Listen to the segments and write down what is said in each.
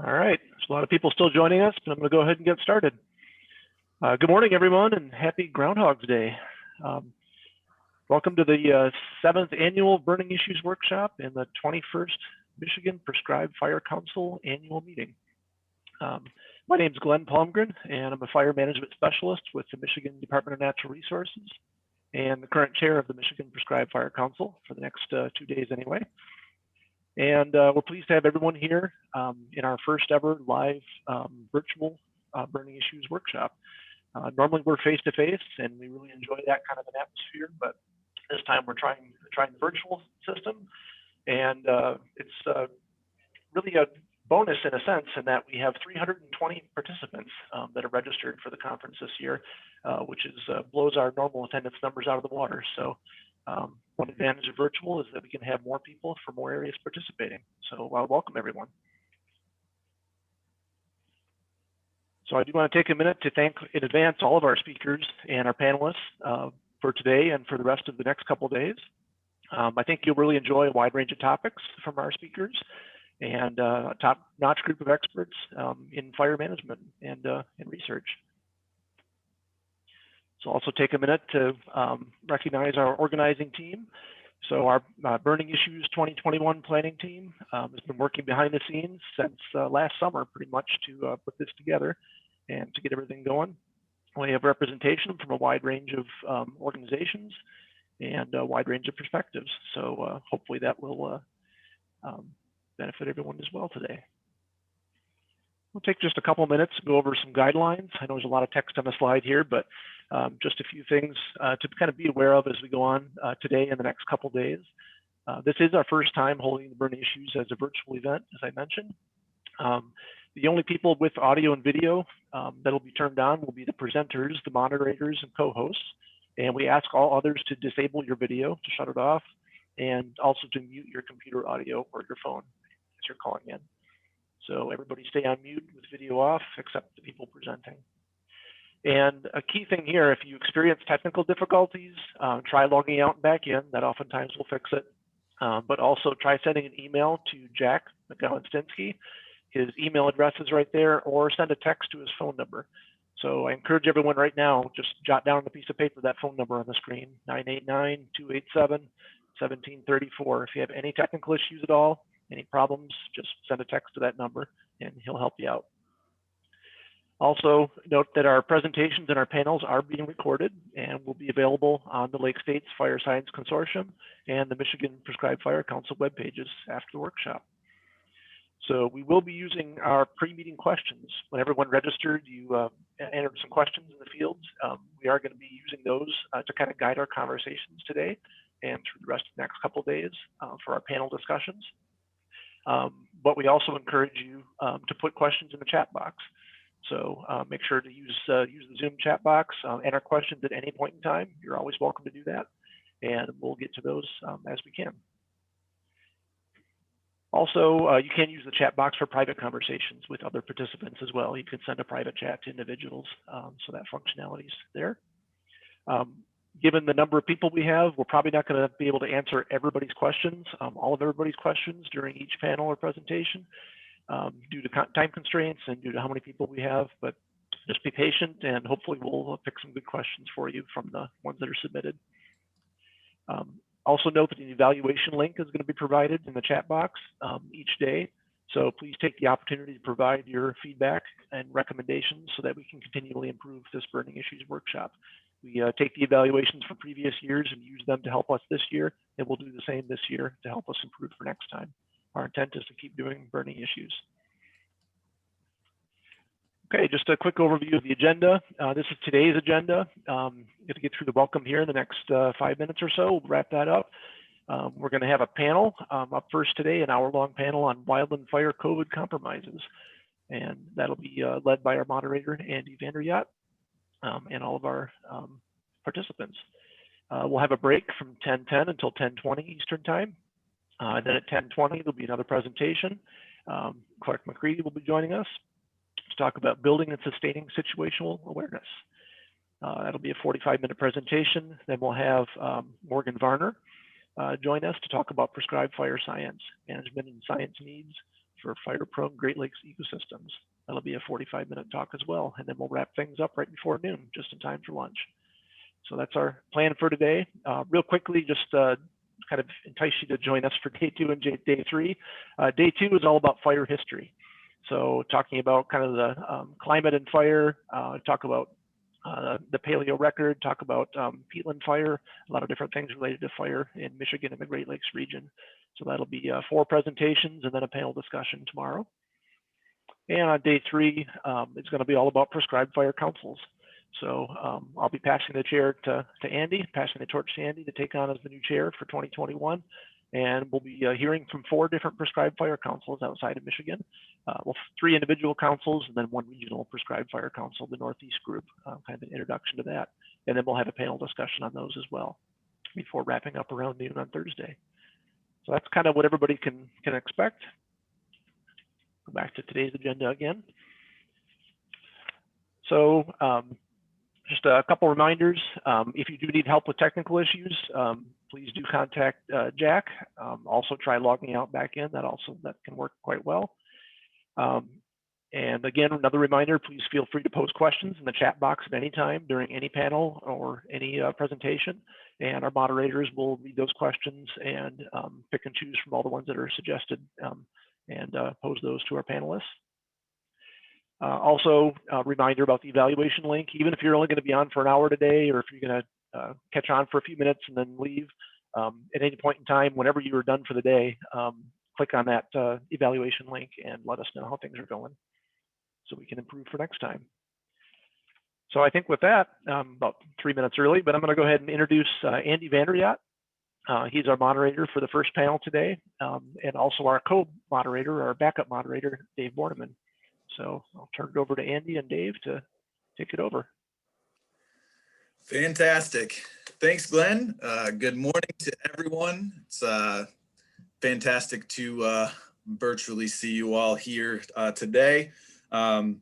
All right, there's a lot of people still joining us, but I'm going to go ahead and get started. Good morning, everyone, and happy Groundhog's Day. Welcome to the 7th Annual Burning Issues Workshop and the 21st Michigan Prescribed Fire Council Annual Meeting. My name is Glenn Palmgren, and I'm a fire management specialist with the Michigan Department of Natural Resources and the current chair of the Michigan Prescribed Fire Council for the next 2 days anyway. And we're pleased to have everyone here in our first ever live virtual burning issues workshop. Normally we're face-to-face, and we really enjoy that kind of an atmosphere, but this time we're trying the virtual system, and it's really a bonus in a sense in that we have 320 participants that are registered for the conference this year, which blows our normal attendance numbers out of the water. So one advantage of virtual is that we can have more people from more areas participating. So welcome everyone. So I do want to take a minute to thank in advance all of our speakers and our panelists for today and for the rest of the next couple of days. I think you'll really enjoy a wide range of topics from our speakers and a top-notch group of experts in fire management and research. So also take a minute to recognize our organizing team. So our Burning Issues 2021 planning team has been working behind the scenes since last summer pretty much to put this together and to get everything going. We have representation from a wide range of organizations and a wide range of perspectives. So hopefully that will benefit everyone as well today. We'll take just a couple of minutes to go over some guidelines. I know there's a lot of text on the slide here, but just a few things to kind of be aware of as we go on today and the next couple of days. This is our first time holding the Burning Issues as a virtual event, as I mentioned. The only people with audio and video that'll be turned on will be the presenters, the moderators, and co-hosts. And we ask all others to disable your video, to shut it off, and also to mute your computer audio or your phone as you're calling in. So everybody stay on mute with video off, except the people presenting. And a key thing here, if you experience technical difficulties, try logging out and back in. That oftentimes will fix it. But also try sending an email to Jack McGowan-Stinsky. His email address is right there, or send a text to his phone number. So I encourage everyone right now, just jot down on a piece of paper that phone number on the screen, 989-287-1734. If you have any technical issues at all, any problems, just send a text to that number and he'll help you out. Also note that our presentations and our panels are being recorded and will be available on the Lake States Fire Science Consortium and the Michigan Prescribed Fire Council web pages after the workshop. So we will be using our pre-meeting questions. When everyone registered, you entered some questions in the fields. We are going to be using those to kind of guide our conversations today and through the rest of the next couple of days for our panel discussions. But we also encourage you to put questions in the chat box. So make sure to use the Zoom chat box, enter questions at any point in time. You're always welcome to do that, and we'll get to those as we can. Also, you can use the chat box for private conversations with other participants as well. You can send a private chat to individuals, so that functionality is there. Given the number of people we have, we're probably not going to be able to answer everybody's questions, all of everybody's questions during each panel or presentation due to time constraints and due to how many people we have, but just be patient and hopefully we'll pick some good questions for you from the ones that are submitted. Also note that an evaluation link is going to be provided in the chat box each day. So please take the opportunity to provide your feedback and recommendations so that we can continually improve this Burning Issues workshop. We take the evaluations from previous years and use them to help us this year, and we'll do the same this year to help us improve for next time. Our intent is to keep doing burning issues. Okay, just a quick overview of the agenda. This is today's agenda. Going to get through the welcome here in the next 5 minutes or so. We'll wrap that up. We're going to have a panel up first today, an hour-long panel on Wildland Fire COVID Compromises. And that'll be led by our moderator, Andy Vanderyacht. And all of our participants. We'll have a break from 10:10 until 10:20 Eastern Time. And then at 10:20, there'll be another presentation. Clark McCready will be joining us to talk about building and sustaining situational awareness. That'll be a 45-minute presentation. Then we'll have Morgan Varner join us to talk about prescribed fire science, management and science needs for fire-prone Great Lakes ecosystems. That'll be a 45-minute talk as well, and then we'll wrap things up right before noon, just in time for lunch. So that's our plan for today. Real quickly, just kind of entice you to join us for day 2 and day 3. Day 2 is all about fire history. So talking about kind of the climate and fire, talk about the paleo record, talk about peatland fire, a lot of different things related to fire in Michigan and the Great Lakes region. So that'll be 4 presentations and then a panel discussion tomorrow. And on day 3, it's going to be all about prescribed fire councils. So I'll be passing the chair to Andy, passing the torch to Andy to take on as the new chair for 2021. And we'll be hearing from 4 different prescribed fire councils outside of Michigan. Well, 3 individual councils and then 1 regional prescribed fire council, the Northeast group, kind of an introduction to that. And then we'll have a panel discussion on those as well before wrapping up around noon on Thursday. So that's kind of what everybody can expect. Go back to today's agenda again. So just a couple reminders. If you do need help with technical issues, please do contact Jack. Also try logging out back in. That can work quite well. And again, another reminder, please feel free to post questions in the chat box at any time during any panel or any presentation. And our moderators will read those questions and pick and choose from all the ones that are suggested and pose those to our panelists. Also, a reminder about the evaluation link. Even if you're only going to be on for an hour today, or if you're going to catch on for a few minutes and then leave, at any point in time, whenever you are done for the day, click on that evaluation link and let us know how things are going so we can improve for next time. So I think with that, about 3 minutes early, but I'm going to go ahead and introduce Andy Vanderyacht. He's our moderator for the first panel today, and also our co-moderator, our backup moderator, Dave Borneman. So I'll turn it over to Andy and Dave to take it over. Fantastic. Thanks, Glenn. Good morning to everyone. It's fantastic to virtually see you all here today. And,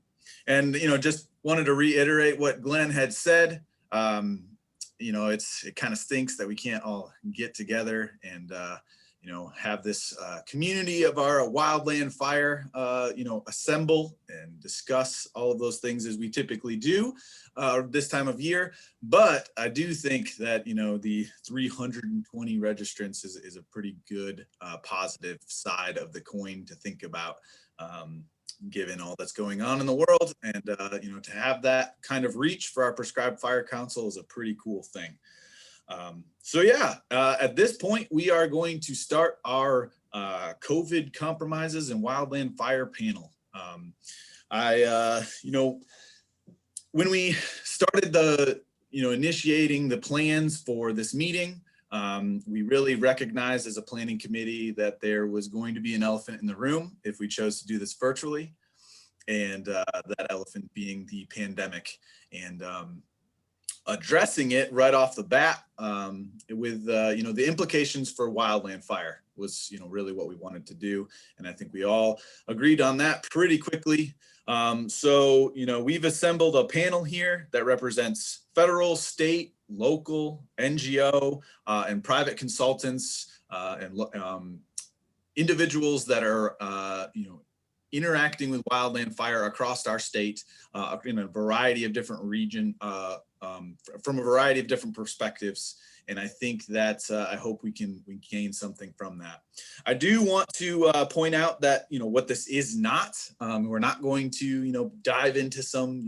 just wanted to reiterate what Glenn had said. It kind of stinks that we can't all get together and, have this community of our Wildland Fire, assemble and discuss all of those things as we typically do this time of year. But I do think that, the 320 registrants is a pretty good positive side of the coin to think about, given all that's going on in the world. And, to have that kind of reach for our prescribed fire council is a pretty cool thing. At this point, we are going to start our COVID compromises and wildland fire panel. When we started initiating the plans for this meeting, we really recognized as a planning committee that there was going to be an elephant in the room if we chose to do this virtually, and that elephant being the pandemic. And addressing it right off the bat with the implications for wildland fire was really what we wanted to do, and I think we all agreed on that pretty quickly. We've assembled a panel here that represents federal, state, local, NGO, and private consultants and individuals that are interacting with wildland fire across our state in a variety of different from a variety of different perspectives. And I think that I hope we gain something from that. I do want to point out that, what this is not, we're not going to, dive into some,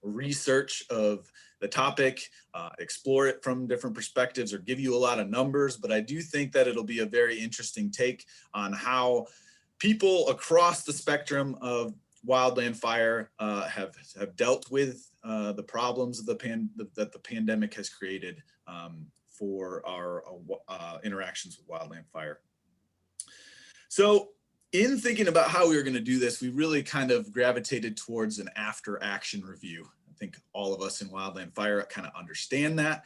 research of the topic, explore it from different perspectives or give you a lot of numbers, but I do think that it'll be a very interesting take on how people across the spectrum of wildland fire have dealt with the problems of that the pandemic has created for our interactions with wildland fire. So in thinking about how we were going to do this, we really kind of gravitated towards an after action review. I think all of us in wildland fire kind of understand that.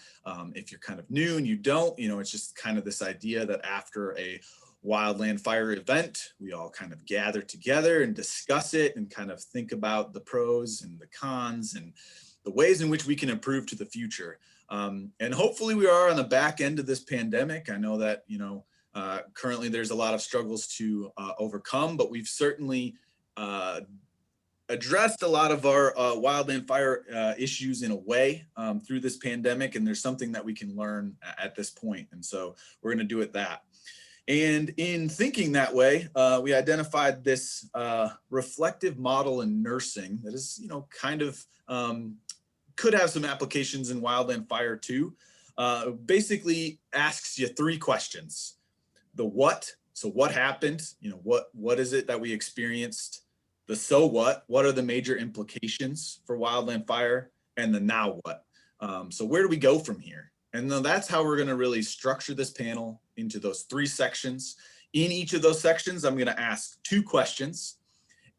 If you're kind of new and you don't, it's just kind of this idea that after a wildland fire event, we all kind of gather together and discuss it and kind of think about the pros and the cons and the ways in which we can improve to the future. And hopefully we are on the back end of this pandemic. I know that, Currently, there's a lot of struggles to overcome, but we've certainly addressed a lot of our wildland fire issues in a way through this pandemic, and there's something that we can learn at this point. And so we're going to do it that. And in thinking that way, we identified this reflective model in nursing that is, kind of could have some applications in wildland fire too. Basically asks you 3 questions. The what, so what happened? What is it that we experienced? The so what are the major implications for wildland fire? And the now what? So where do we go from here? And then that's how we're going to really structure this panel into those 3 sections. In each of those sections, I'm going to ask 2 questions.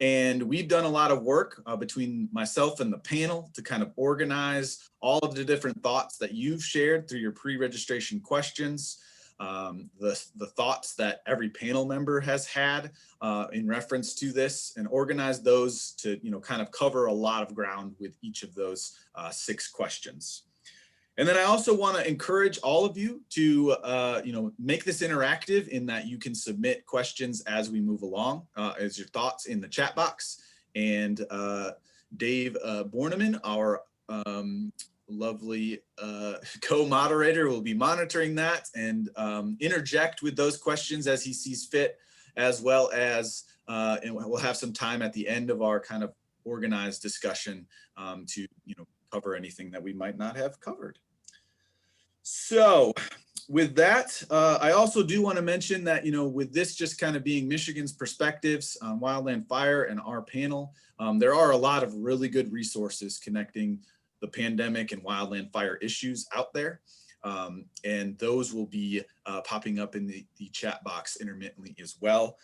And we've done a lot of work between myself and the panel to kind of organize all of the different thoughts that you've shared through your pre-registration questions, the thoughts that every panel member has had in reference to this, and organize those to kind of cover a lot of ground with each of those 6 questions. And then I also want to encourage all of you to, make this interactive in that you can submit questions as we move along as your thoughts in the chat box. And Dave Borneman, our lovely co-moderator, will be monitoring that and interject with those questions as he sees fit, as well as, and we'll have some time at the end of our kind of organized discussion to, cover anything that we might not have covered. So with that, I also do want to mention that, with this just kind of being Michigan's perspectives on wildland fire and our panel, there are a lot of really good resources connecting the pandemic and wildland fire issues out there. And those will be popping up in the chat box intermittently as well.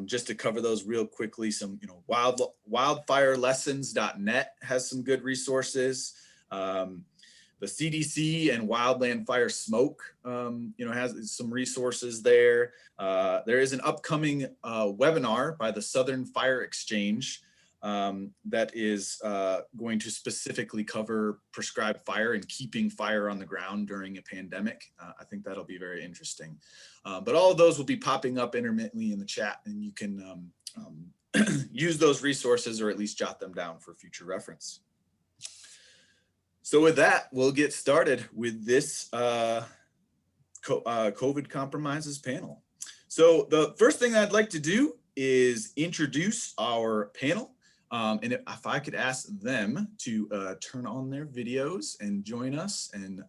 Just to cover those real quickly, some, wildfirelessons.net has some good resources. The CDC and Wildland Fire Smoke, has some resources there. There is an upcoming webinar by the Southern Fire Exchange that is going to specifically cover prescribed fire and keeping fire on the ground during a pandemic. I think that'll be very interesting. But all of those will be popping up intermittently in the chat, and you can use those resources or at least jot them down for future reference. So with that, we'll get started with this COVID Compromises panel. So the first thing I'd like to do is introduce our panel. And if I could ask them to turn on their videos and join us, and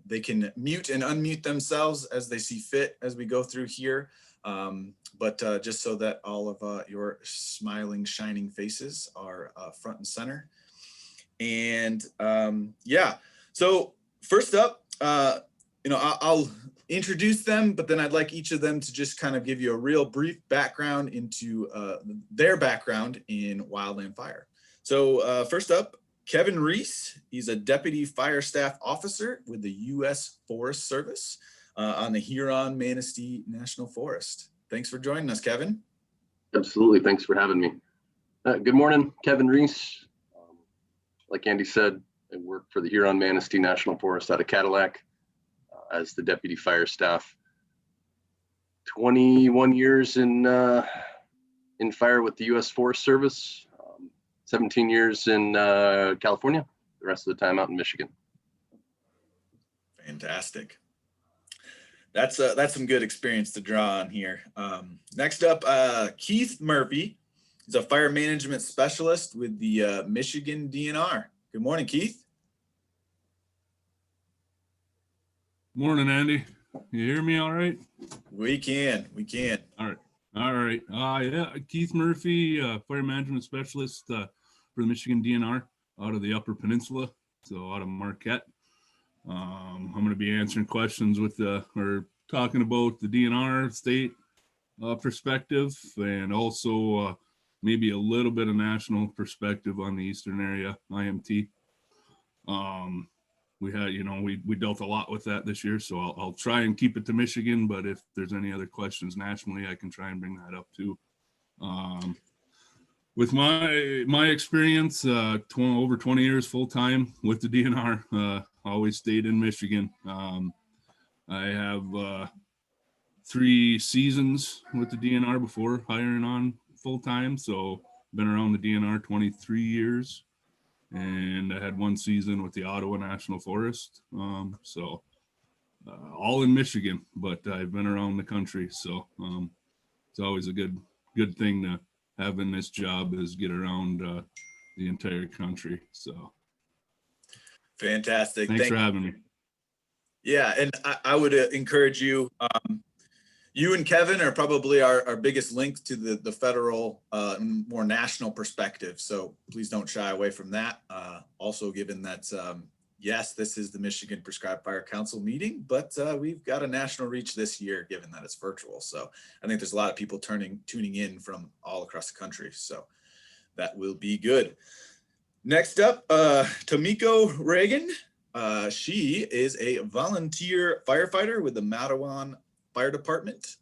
they can mute and unmute themselves as they see fit as we go through here. But just so that all of your smiling, shining faces are front and center. And yeah, so first up, I'll introduce them, but then I'd like each of them to just kind of give you a real brief background into their background in wildland fire. So first up, Kevin Reese. He's a Deputy Fire Staff Officer with the U.S. Forest Service on the Huron-Manistee National Forest. Thanks for joining us, Kevin. Absolutely, thanks for having me. Good morning, Kevin Reese. Like Andy said, I work for the Huron-Manistee National Forest out of Cadillac as the Deputy Fire Staff. 21 years in fire with the U.S. Forest Service, 17 years in California, the rest of the time out in Michigan. Fantastic. That's some good experience to draw on here. Next up, Keith Murphy. He's a fire management specialist with the Michigan DNR. Good morning, Keith. Morning, Andy. You hear me all right? We can. All right. Yeah, Keith Murphy, fire management specialist for the Michigan DNR out of the Upper Peninsula, so out of Marquette. I'm going to be answering questions or talking about the DNR state perspective, and also maybe a little bit of national perspective on the Eastern area, IMT. We had, we dealt a lot with that this year, so I'll try and keep it to Michigan, but if there's any other questions nationally, I can try and bring that up too. With my experience, over 20 years full-time with the DNR, always stayed in Michigan. I have 3 seasons with the DNR before hiring on full time. So been around the DNR 23 years, and I had 1 season with the Ottawa National Forest. All in Michigan, but I've been around the country. So it's always a good thing to have in this job, is get around the entire country. So Fantastic. Thanks for having me. Yeah, and I would encourage you. You and Kevin are probably our biggest links to the federal, more national perspective. So please don't shy away from that. Also, given that, yes, this is the Michigan Prescribed Fire Council meeting, but we've got a national reach this year, given that it's virtual. So I think there's a lot of people tuning in from all across the country. So that will be good. Next up, Tomiko Reagan. She is a volunteer firefighter with the Matawan Fire Department.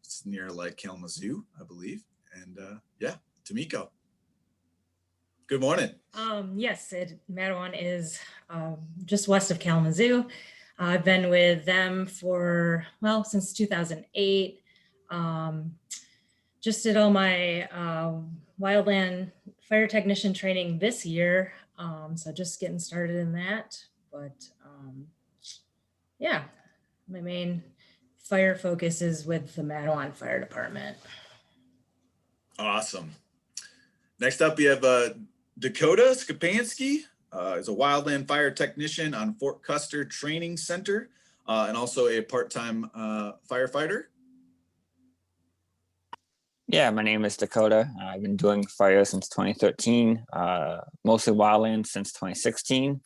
It's near like Kalamazoo, I believe. And yeah, Tomiko. Good morning. Yes, Matawan is just west of Kalamazoo. I've been with them for, well, since 2008. Just did all my wildland fire technician training this year. So just getting started in that. But yeah, my main fire focus is with the Matawan Fire Department. Awesome. Next up, we have Dakota Skapansky. Is a wildland fire technician on Fort Custer Training Center, and also a part-time firefighter. Yeah, my name is Dakota. I've been doing fire since 2013, mostly wildland since 2016.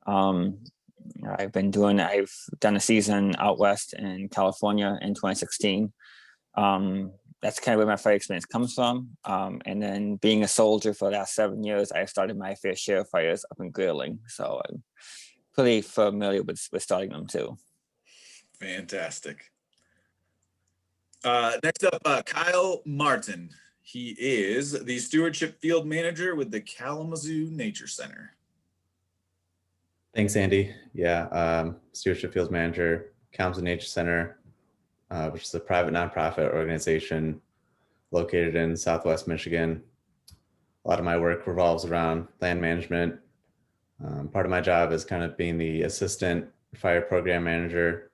I've done a season out west in California in 2016. That's kind of where my fire experience comes from. And then being a soldier for the last 7 years, I started my fair share of fires up in Grilling. So I'm pretty familiar with starting them too. Fantastic. Next up, Kyle Martin. He is the Stewardship Field Manager with the Kalamazoo Nature Center. Thanks, Andy. Yeah, Stewardship Field Manager, Kalamazoo Nature Center, which is a private nonprofit organization located in Southwest Michigan. A lot of my work revolves around land management. Part of my job is kind of being the assistant fire program manager.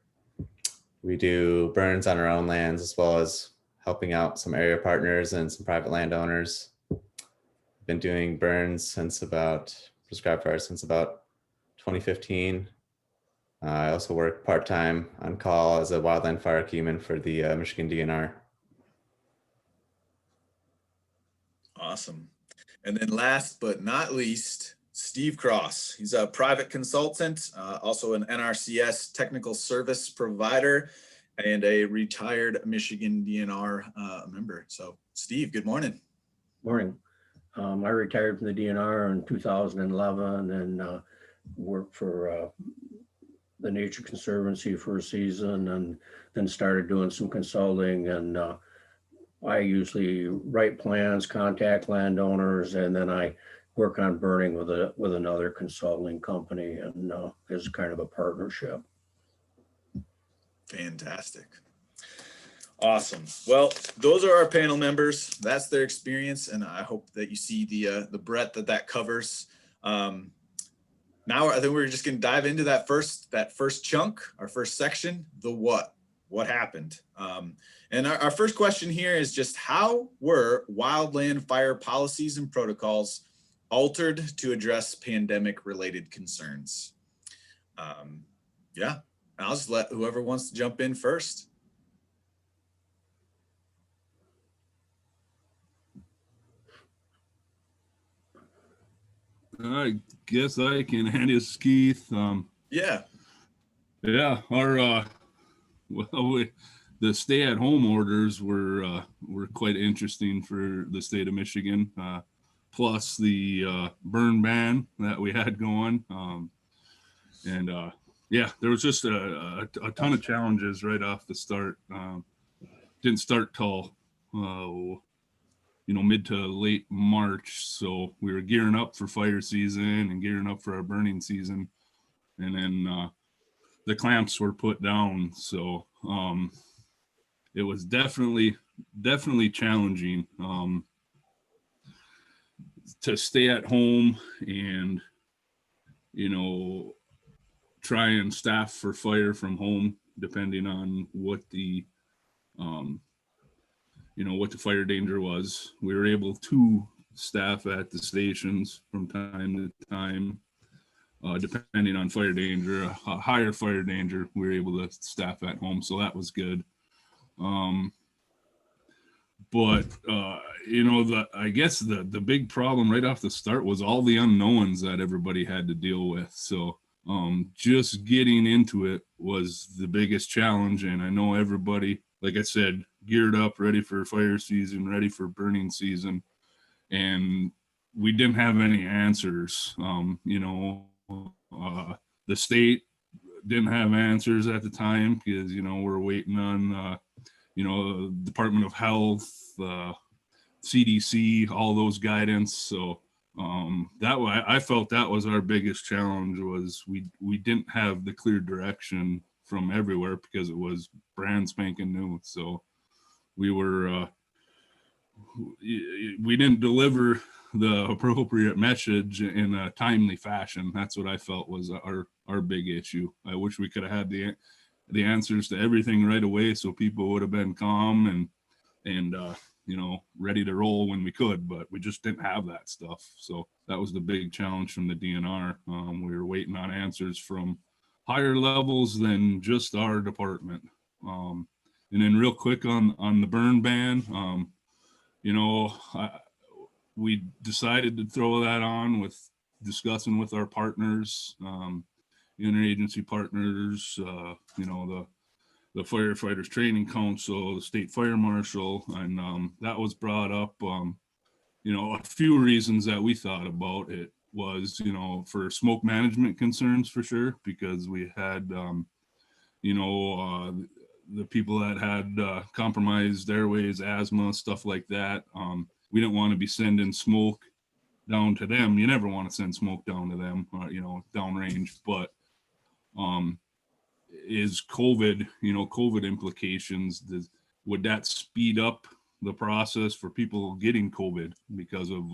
We do burns on our own lands, as well as helping out some area partners and some private landowners. I've been doing burns prescribed fire since about 2015. I also work part-time on call as a wildland fire keyman for the Michigan DNR. Awesome. And then last but not least, Steve Cross. He's a private consultant, also an NRCS technical service provider, and a retired Michigan DNR member. So Steve, good morning. Morning. I retired from the DNR in 2011 and worked for the Nature Conservancy for a season, and then started doing some consulting. And I usually write plans, contact landowners, and then I work on burning with another consulting company, and it's kind of a partnership. Fantastic. Awesome. Well, those are our panel members. That's their experience, and I hope that you see the breadth that covers. Now I think we're just going to dive into that first chunk, our first section, the what happened. And our first question here is just, how were wildland fire policies and protocols altered to address pandemic related concerns? Yeah, I'll just let whoever wants to jump in first. I guess I can hand this to Keith. Yeah. Our the stay-at-home orders were quite interesting for the state of Michigan. Plus the burn ban that we had going, yeah, there was just a ton of challenges right off the start. Didn't start till mid to late March, so we were gearing up for fire season and gearing up for our burning season, and then the clamps were put down. So it was definitely challenging to stay at home and, you know, try and staff for fire from home, depending on what the, you know, what the fire danger was. We were able to staff at the stations from time to time, depending on fire danger. A higher fire danger, we were able to staff at home, so that was good. But you know, I guess the big problem right off the start was all the unknowns that everybody had to deal with. So just getting into it was the biggest challenge. And I know everybody, like I said, geared up, ready for fire season, ready for burning season. And we didn't have any answers. You know, the state didn't have answers at the time because, you know, we're waiting on, you know, Department of Health, CDC, all those guidance. So that way, I felt that was our biggest challenge, was we didn't have the clear direction from everywhere because it was brand spanking new. So we were we didn't deliver the appropriate message in a timely fashion. That's what I felt was our big issue. I wish we could have had the answers to everything right away, so people would have been calm and you know, ready to roll when we could, but we just didn't have that stuff. So that was the big challenge from the DNR. We were waiting on answers from higher levels than just our department. And then real quick on the burn ban, you know, we decided to throw that on with discussing with our partners, interagency partners, you know, the Firefighters Training Council, the State Fire Marshal, and that was brought up. You know, a few reasons that we thought about it was, you know, for smoke management concerns for sure, because we had, you know, the people that had compromised airways, asthma, stuff like that. We didn't want to be sending smoke down to them. You never want to send smoke down to them, you know, downrange, but is COVID, you know, COVID implications, would that speed up the process for people getting COVID because of,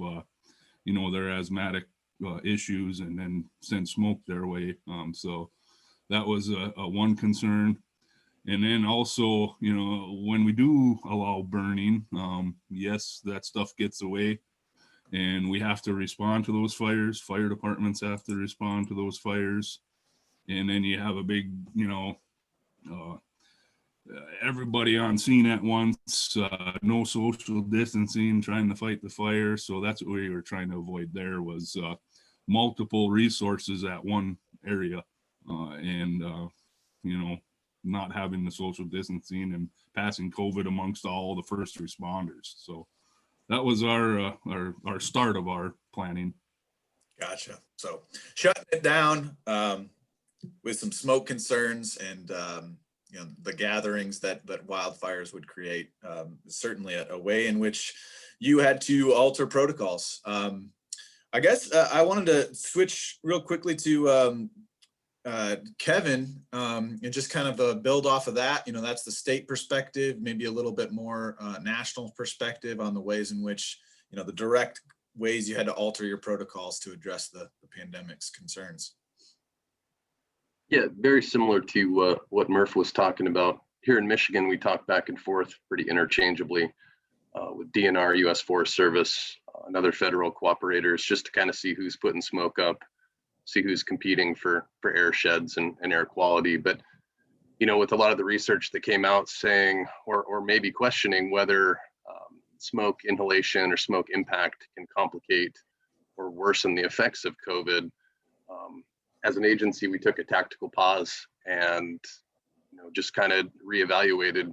you know, their asthmatic issues, and then send smoke their way? So that was a one concern. And then also, you know, when we do allow burning, yes, that stuff gets away and we have to respond to those fires. Fire departments have to respond to those fires. And then you have a big, you know, everybody on scene at once, no social distancing, trying to fight the fire. So that's what we were trying to avoid there, was multiple resources at one area, and, you know, not having the social distancing and passing COVID amongst all the first responders. So that was our start of our planning. Gotcha. So shutting it down with some smoke concerns and you know, the gatherings that wildfires would create, certainly a way in which you had to alter protocols. I guess I wanted to switch real quickly to Kevin, and just kind of build off of that. You know, that's the state perspective, maybe a little bit more national perspective on the ways in which, you know, the direct ways you had to alter your protocols to address the pandemic's concerns. Yeah, very similar to what Murph was talking about. Here in Michigan, we talk back and forth pretty interchangeably with DNR, U.S. Forest Service, and other federal cooperators, just to kind of see who's putting smoke up, see who's competing for air sheds and air quality. But, you know, with a lot of the research that came out saying, or maybe questioning whether smoke inhalation or smoke impact can complicate or worsen the effects of COVID, as an agency, we took a tactical pause and, you know, just kind of reevaluated,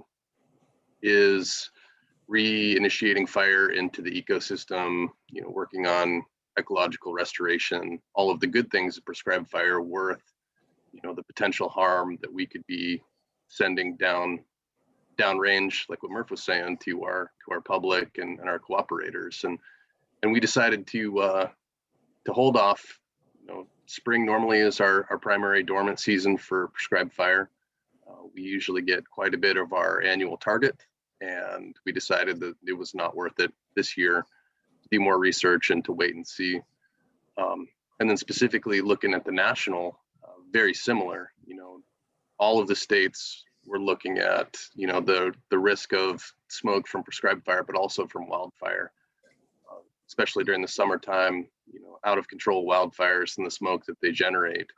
is reinitiating fire into the ecosystem, you know, working on ecological restoration, all of the good things of prescribed fire, worth, you know, the potential harm that we could be sending downrange, like what Murph was saying, to our public and our cooperators. And we decided to hold off. You know, spring normally is our primary dormant season for prescribed fire. We usually get quite a bit of our annual target, and we decided that it was not worth it this year to do more research and to wait and see. And then specifically looking at the national, very similar, all of the states were looking at, the risk of smoke from prescribed fire, but also from wildfire, especially during the summertime. Out of control wildfires and the smoke that they generate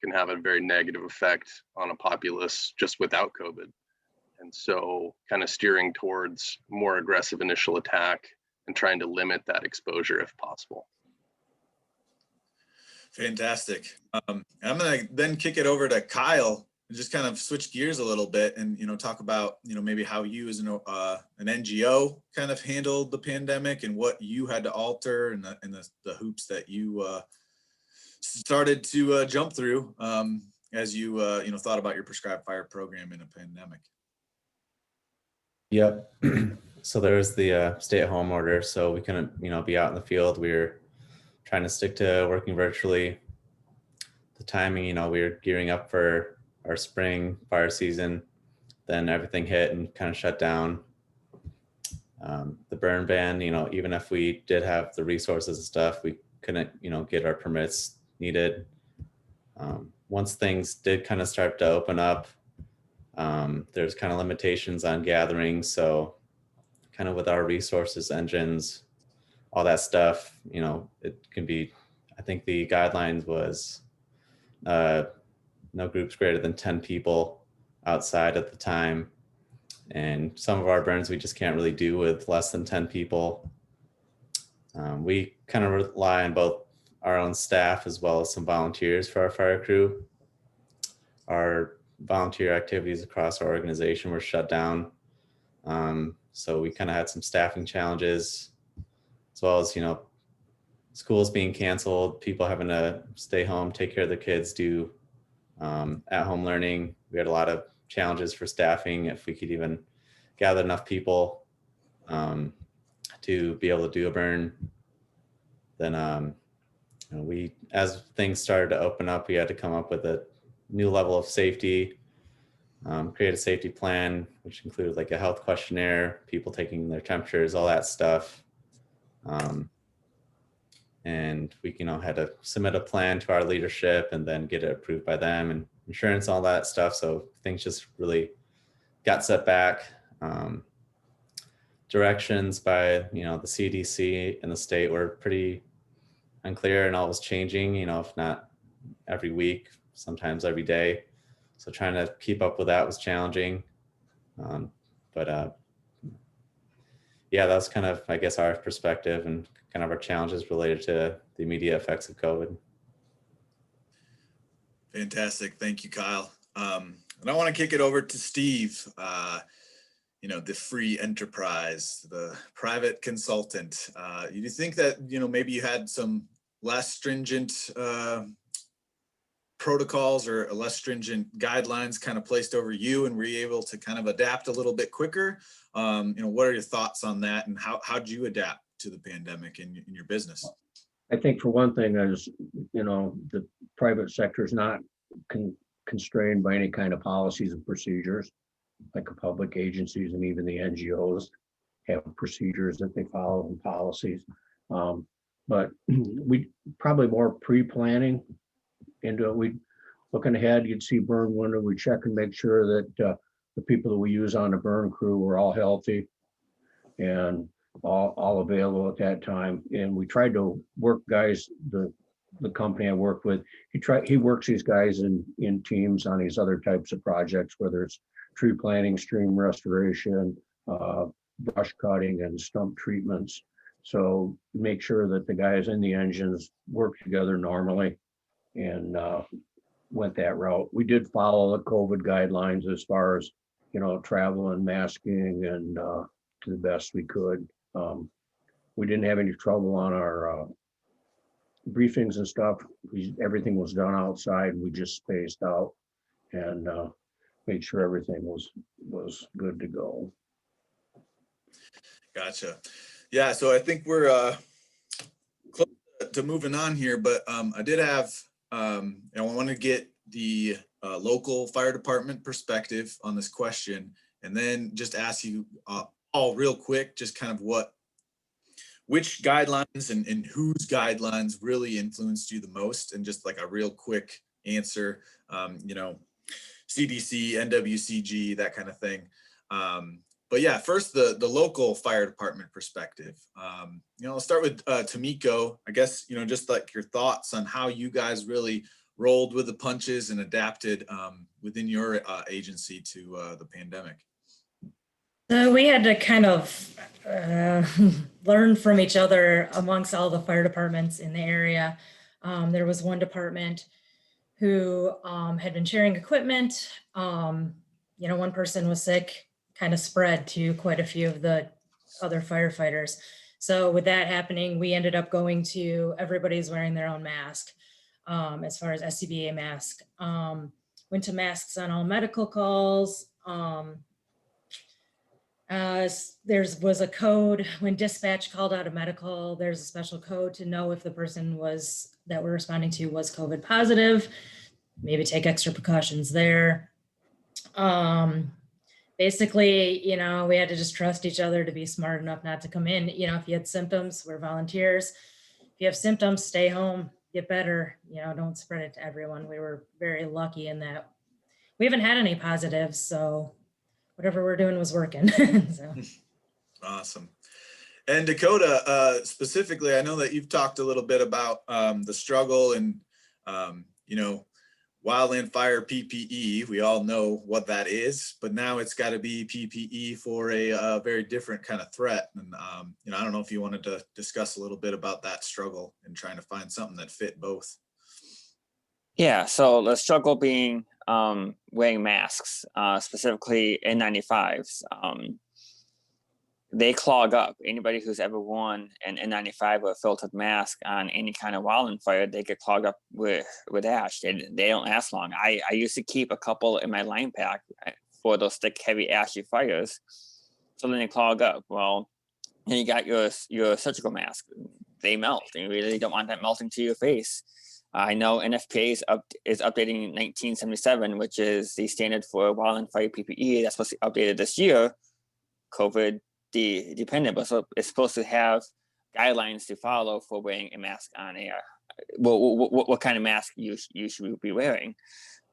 can have a very negative effect on a populace just without COVID. And so kind of steering towards more aggressive initial attack and trying to limit that exposure if possible. Fantastic. I'm going to then kick it over to Kyle and just kind of switch gears a little bit and, talk about, maybe how you as an NGO kind of handled the pandemic and what you had to alter and the hoops that you started to jump through as you, thought about your prescribed fire program in a pandemic. Yep. So there was the stay-at-home order, so we couldn't, be out in the field. We were trying to stick to working virtually. The timing, we were gearing up for our spring fire season. Then everything hit and kind of shut down. The burn ban, even if we did have the resources and stuff, we couldn't, get our permits needed. Once things did kind of start to open up, there's kind of limitations on gathering. So kind of with our resources, engines, all that stuff, it can be, I think the guidelines was no groups greater than 10 people outside at the time. And some of our burns we just can't really do with less than 10 people. We kind of rely on both our own staff as well as some volunteers for our fire crew. Our volunteer activities across our organization were shut down. So we kind of had some staffing challenges, as well as, schools being canceled, people having to stay home, take care of their kids, do at-home learning. We had a lot of challenges for staffing, if we could even gather enough people to be able to do a burn. Then we, as things started to open up, we had to come up with a new level of safety, create a safety plan, which included like a health questionnaire, people taking their temperatures, all that stuff. And we, had to submit a plan to our leadership and then get it approved by them, and insurance, all that stuff. So things just really got set back. Directions by, the CDC and the state were pretty unclear and always changing, if not every week, sometimes every day. So trying to keep up with that was challenging. Yeah, that's kind of, I guess, our perspective and kind of our challenges related to the immediate effects of COVID. Fantastic. Thank you, Kyle. And I want to kick it over to Steve, the free enterprise, the private consultant. Do you think that, maybe you had some less stringent protocols or less stringent guidelines kind of placed over you, and were you able to kind of adapt a little bit quicker? What are your thoughts on that, and how did you adapt to the pandemic in your business? I think for one thing is, the private sector is not constrained by any kind of policies and procedures, like public agencies and even the NGOs have procedures that they follow and policies. But we probably more pre-planning into it. We looking ahead, you'd see burn window, we check and make sure that the people that we use on the burn crew were all healthy and all available at that time. And we tried to work guys, the company I worked with, he works these guys in teams on these other types of projects, whether it's tree planting, stream restoration, brush cutting, and stump treatments. So make sure that the guys in the engines work together normally, and went that route. We did follow the COVID guidelines as far as, travel and masking, and to the best we could. We didn't have any trouble on our briefings and stuff. Everything was done outside, and we just spaced out and made sure everything was good to go. Gotcha. Yeah, so I think we're close to moving on here, but I did have, I want to get the local fire department perspective on this question, and then just ask you all real quick, just kind of which guidelines and whose guidelines really influenced you the most, and just like a real quick answer, CDC, NWCG, that kind of thing. But yeah, first the local fire department perspective. I'll start with Tomiko. I guess, just like your thoughts on how you guys really rolled with the punches and adapted within your agency to the pandemic. So we had to kind of learn from each other amongst all the fire departments in the area. There was one department who had been sharing equipment. One person was sick, kind of spread to quite a few of the other firefighters. So with that happening, we ended up going to everybody's wearing their own mask. As far as SCBA mask, went to masks on all medical calls. There was a code when dispatch called out a medical, there's a special code to know if the person that we're responding to was COVID positive, maybe take extra precautions there. Basically, we had to just trust each other to be smart enough not to come in. If you had symptoms, we're volunteers. If you have symptoms, stay home, get better, don't spread it to everyone. We were very lucky in that we haven't had any positives, so whatever we're doing was working. So. Awesome. And Dakota, specifically, I know that you've talked a little bit about the struggle and, Wildland Fire PPE. We all know what that is, but now it's got to be PPE for a very different kind of threat. And, I don't know if you wanted to discuss a little bit about that struggle and trying to find something that fit both. Yeah, so the struggle being wearing masks, specifically N95s. They clog up. Anybody who's ever worn an N95 or a filtered mask on any kind of wildland fire, they get clogged up with ash. They don't last long. I used to keep a couple in my line pack for those thick, heavy, ashy fires. So then they clog up. Well, then you got your surgical mask. They melt. You really don't want that melting to your face. I know NFPA is updating 1977, which is the standard for wildland fire PPE. That's supposed to be updated this year, COVID dependent, but so it's supposed to have guidelines to follow for wearing a mask on air. What kind of mask you should be wearing.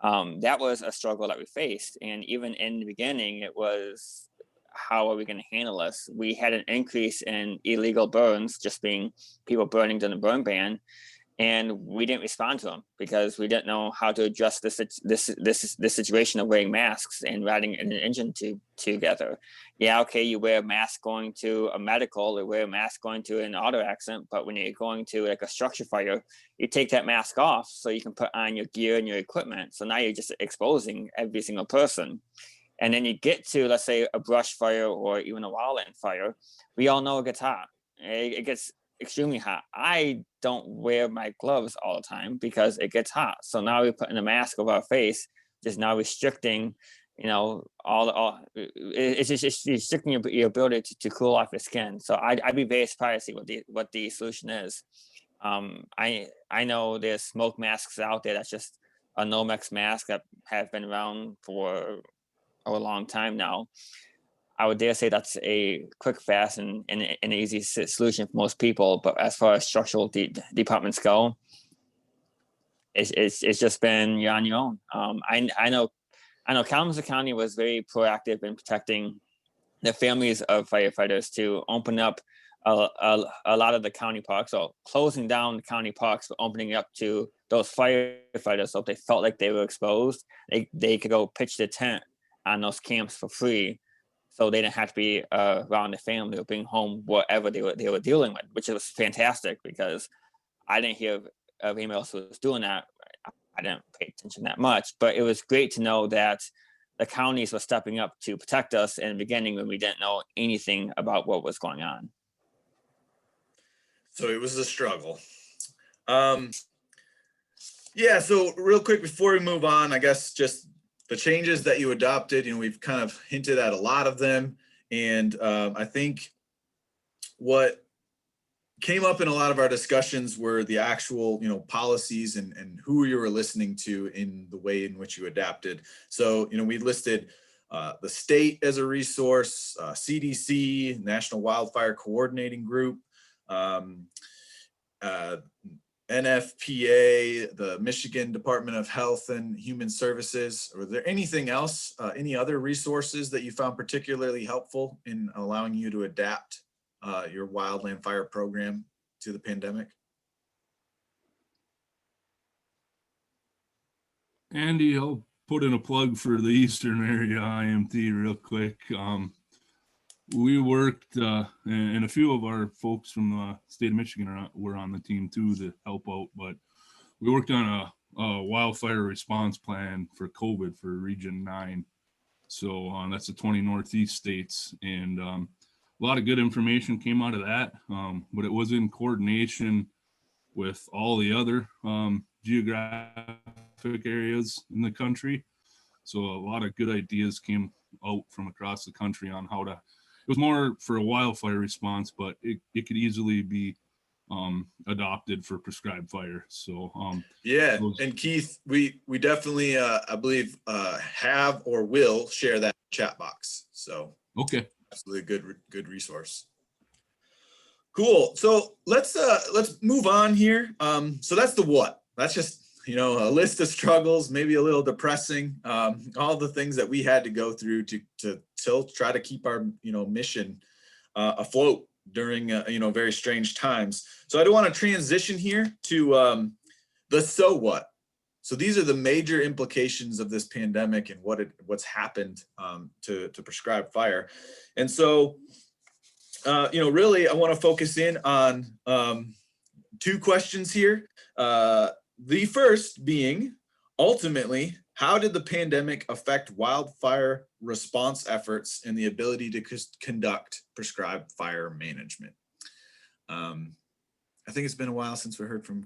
That was a struggle that we faced. And even in the beginning, it was, how are we going to handle this? We had an increase in illegal burns, just being people burning during the burn ban. And we didn't respond to them because we didn't know how to address this situation of wearing masks and riding an engine together. Yeah, okay, you wear a mask going to a medical, or wear a mask going to an auto accident, but when you're going to like a structure fire, you take that mask off so you can put on your gear and your equipment. So now you're just exposing every single person. And then you get to, let's say, a brush fire or even a wildland fire. We all know it gets hot. It gets extremely hot. I don't wear my gloves all the time because it gets hot. So now we're putting a mask over our face, just now restricting, it's just restricting your ability to cool off your skin. So I'd be very surprised to see what the solution is. I know there's smoke masks out there. That's just a Nomex mask that have been around for a long time now. I would dare say that's a quick, fast, and an easy solution for most people. But as far as structural departments go, it's just been you're on your own. I know Kalamazoo County was very proactive in protecting the families of firefighters to open up a lot of the county parks, so closing down the county parks, but opening it up to those firefighters. So if they felt like they were exposed, they could go pitch their tent on those camps for free. So they didn't have to be around the family or bring home whatever they were dealing with, which was fantastic because I didn't hear of anybody else who was doing that. I didn't pay attention that much, but it was great to know that the counties were stepping up to protect us in the beginning when we didn't know anything about what was going on. So it was a struggle. Yeah, so real quick before we move on, I guess just the changes that you adopted, we've kind of hinted at a lot of them. And I think what came up in a lot of our discussions were the actual, policies and who you were listening to in the way in which you adapted. So, we listed the state as a resource, CDC, National Wildfire Coordinating Group, NFPA, the Michigan Department of Health and Human Services. Were there anything else, any other resources that you found particularly helpful in allowing you to adapt your wildland fire program to the pandemic? Andy, I'll put in a plug for the Eastern area IMT real quick. We worked, and a few of our folks from the state of Michigan were on the team too to help out, but we worked on a wildfire response plan for COVID for Region 9. So that's the 20 Northeast states, and a lot of good information came out of that, but it was in coordination with all the other geographic areas in the country. So a lot of good ideas came out from across the country on how to, it was more for a wildfire response, but it could easily be adopted for prescribed fire. So yeah, and Keith, we definitely I believe have or will share that chat box. So okay, absolutely good resource. Cool. So let's move on here. So that's the what. That's just a list of struggles, maybe a little depressing. All the things that we had to go through to try to keep our mission afloat during very strange times. So I do want to transition here to the so what. So these are the major implications of this pandemic and what's happened to prescribed fire. And so really I want to focus in on two questions here. The first being, ultimately, how did the pandemic affect wildfire response efforts and the ability to conduct prescribed fire management? I think it's been a while since we heard from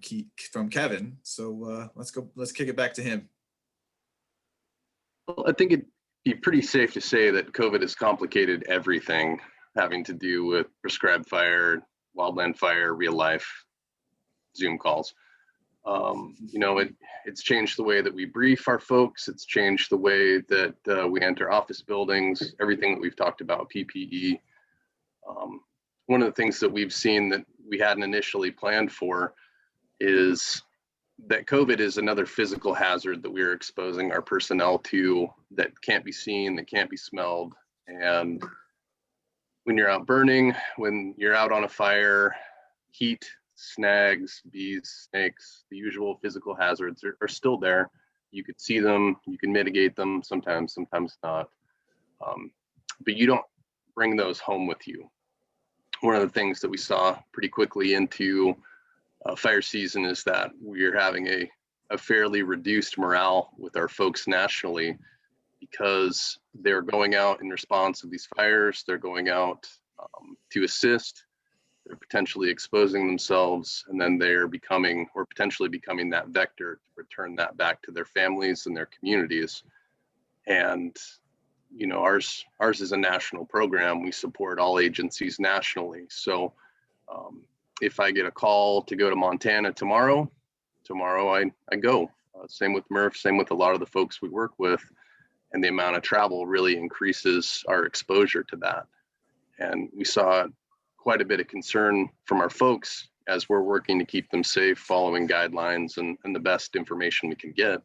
Kevin, so let's kick it back to him. Well, I think it'd be pretty safe to say that COVID has complicated everything having to do with prescribed fire, wildland fire, real life, Zoom calls. It's changed the way that we brief our folks. It's changed the way that we enter office buildings, everything that we've talked about, PPE. One of the things that we've seen that we hadn't initially planned for is that COVID is another physical hazard that we're exposing our personnel to that can't be seen, that can't be smelled. And when you're out burning, when you're out on a fire, heat, snags, bees, snakes, the usual physical hazards are still there. You could see them, you can mitigate them sometimes not. But you don't bring those home with you. One of the things that we saw pretty quickly into fire season is that we're having a fairly reduced morale with our folks nationally because they're going out in response to these fires, they're going out to assist, they're potentially exposing themselves, and then they're potentially becoming that vector to return that back to their families and their communities. And ours is a national program. We support all agencies nationally. So if I get a call to go to Montana tomorrow I go. Same with Murph, same with a lot of the folks we work with. And the amount of travel really increases our exposure to that. And we saw quite a bit of concern from our folks as we're working to keep them safe, following guidelines and the best information we can get,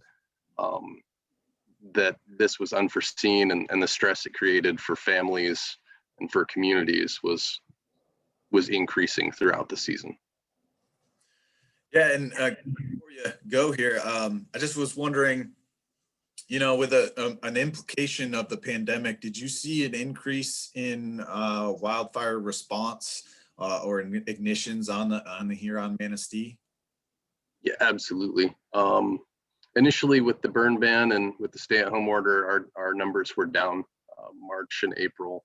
that this was unforeseen and the stress it created for families and for communities was increasing throughout the season. Yeah, and before you go here, I just was wondering, with an implication of the pandemic, did you see an increase in wildfire response or ignitions on the Huron Manistee? Yeah, absolutely. Initially with the burn ban and with the stay-at-home order, our numbers were down March and April,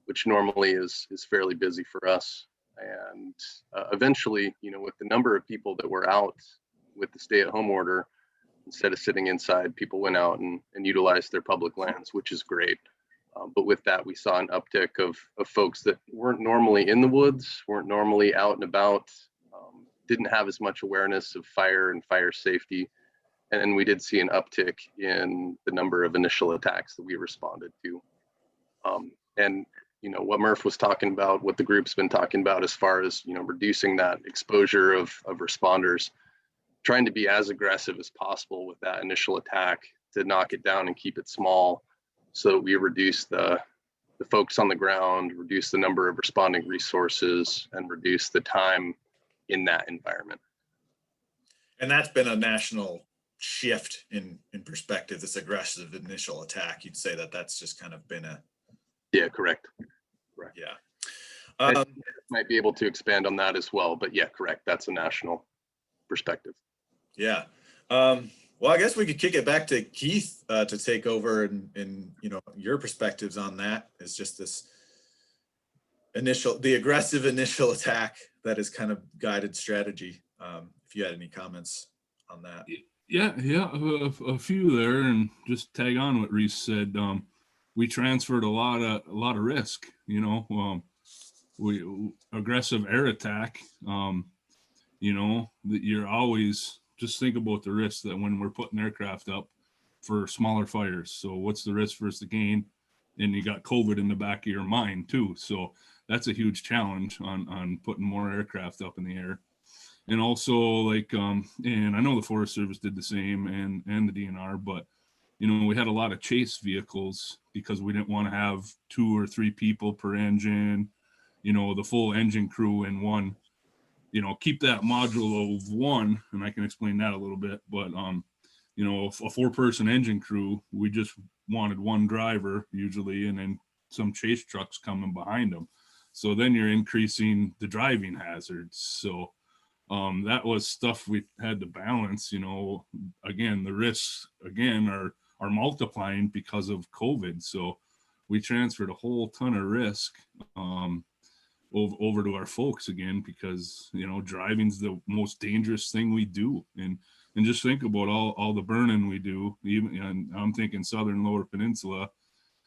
which normally is fairly busy for us. And eventually, with the number of people that were out with the stay-at-home order, instead of sitting inside, people went out and utilized their public lands, which is great. But with that, we saw an uptick of folks that weren't normally in the woods, weren't normally out and about, didn't have as much awareness of fire and fire safety. And we did see an uptick in the number of initial attacks that we responded to. And what Murph was talking about, what the group's been talking about as far as reducing that exposure of responders, trying to be as aggressive as possible with that initial attack to knock it down and keep it small, so that we reduce the folks on the ground, reduce the number of responding resources, and reduce the time in that environment. And that's been a national shift in perspective, this aggressive initial attack. You'd say that that's just kind of been a... Yeah, correct. Yeah. Might be able to expand on that as well, but yeah, correct. That's a national perspective. Yeah. Well, I guess we could kick it back to Keith to take over, and your perspectives on that is just this the aggressive initial attack that is kind of guided strategy. If you had any comments on that. Yeah, a few there, and just tag on what Reese said. We transferred a lot of risk. We aggressive air attack. That you're always just think about the risk that when we're putting aircraft up for smaller fires. So what's the risk versus the gain? And you got COVID in the back of your mind too. So that's a huge challenge on putting more aircraft up in the air. And also and I know the Forest Service did the same and the DNR, but we had a lot of chase vehicles because we didn't want to have 2 or 3 people per engine, the full engine crew in one, keep that module of 1, and I can explain that a little bit, but a 4-person engine crew, we just wanted 1 driver usually, and then some chase trucks coming behind them. So then you're increasing the driving hazards. So that was stuff we had to balance. Again, the risks are multiplying because of COVID. So we transferred a whole ton of risk over to our folks again, because driving's the most dangerous thing we do. And just think about all the burning we do. Even, and I'm thinking Southern Lower Peninsula,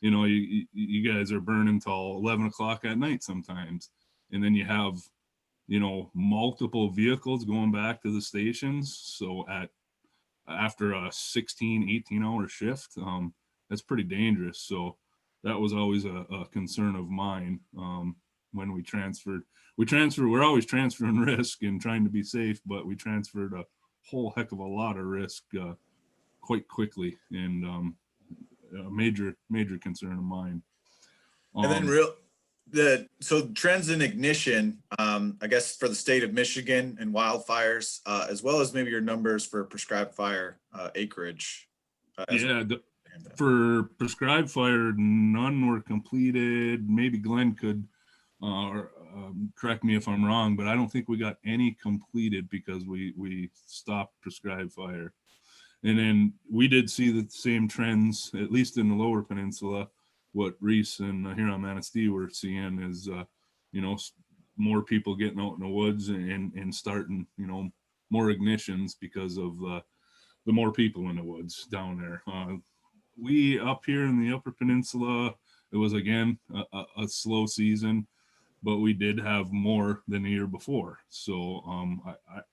you guys are burning till 11 o'clock at night sometimes, and then you have multiple vehicles going back to the stations. So after a 18 hour shift, that's pretty dangerous. So that was always a concern of mine. When we transferred, we're always transferring risk and trying to be safe, but we transferred a whole heck of a lot of risk quite quickly, and a major concern of mine. And then so trends in ignition, I guess for the state of Michigan and wildfires, as well as maybe your numbers for prescribed fire acreage. For prescribed fire, none were completed. Maybe Glenn could correct me if I'm wrong, but I don't think we got any completed because we stopped prescribed fire. And then we did see the same trends, at least in the Lower Peninsula. What Reese and Huron-Manistee were seeing is, more people getting out in the woods and starting, more ignitions because of the more people in the woods down there. We up here in the Upper Peninsula, it was again a slow season, but we did have more than the year before. So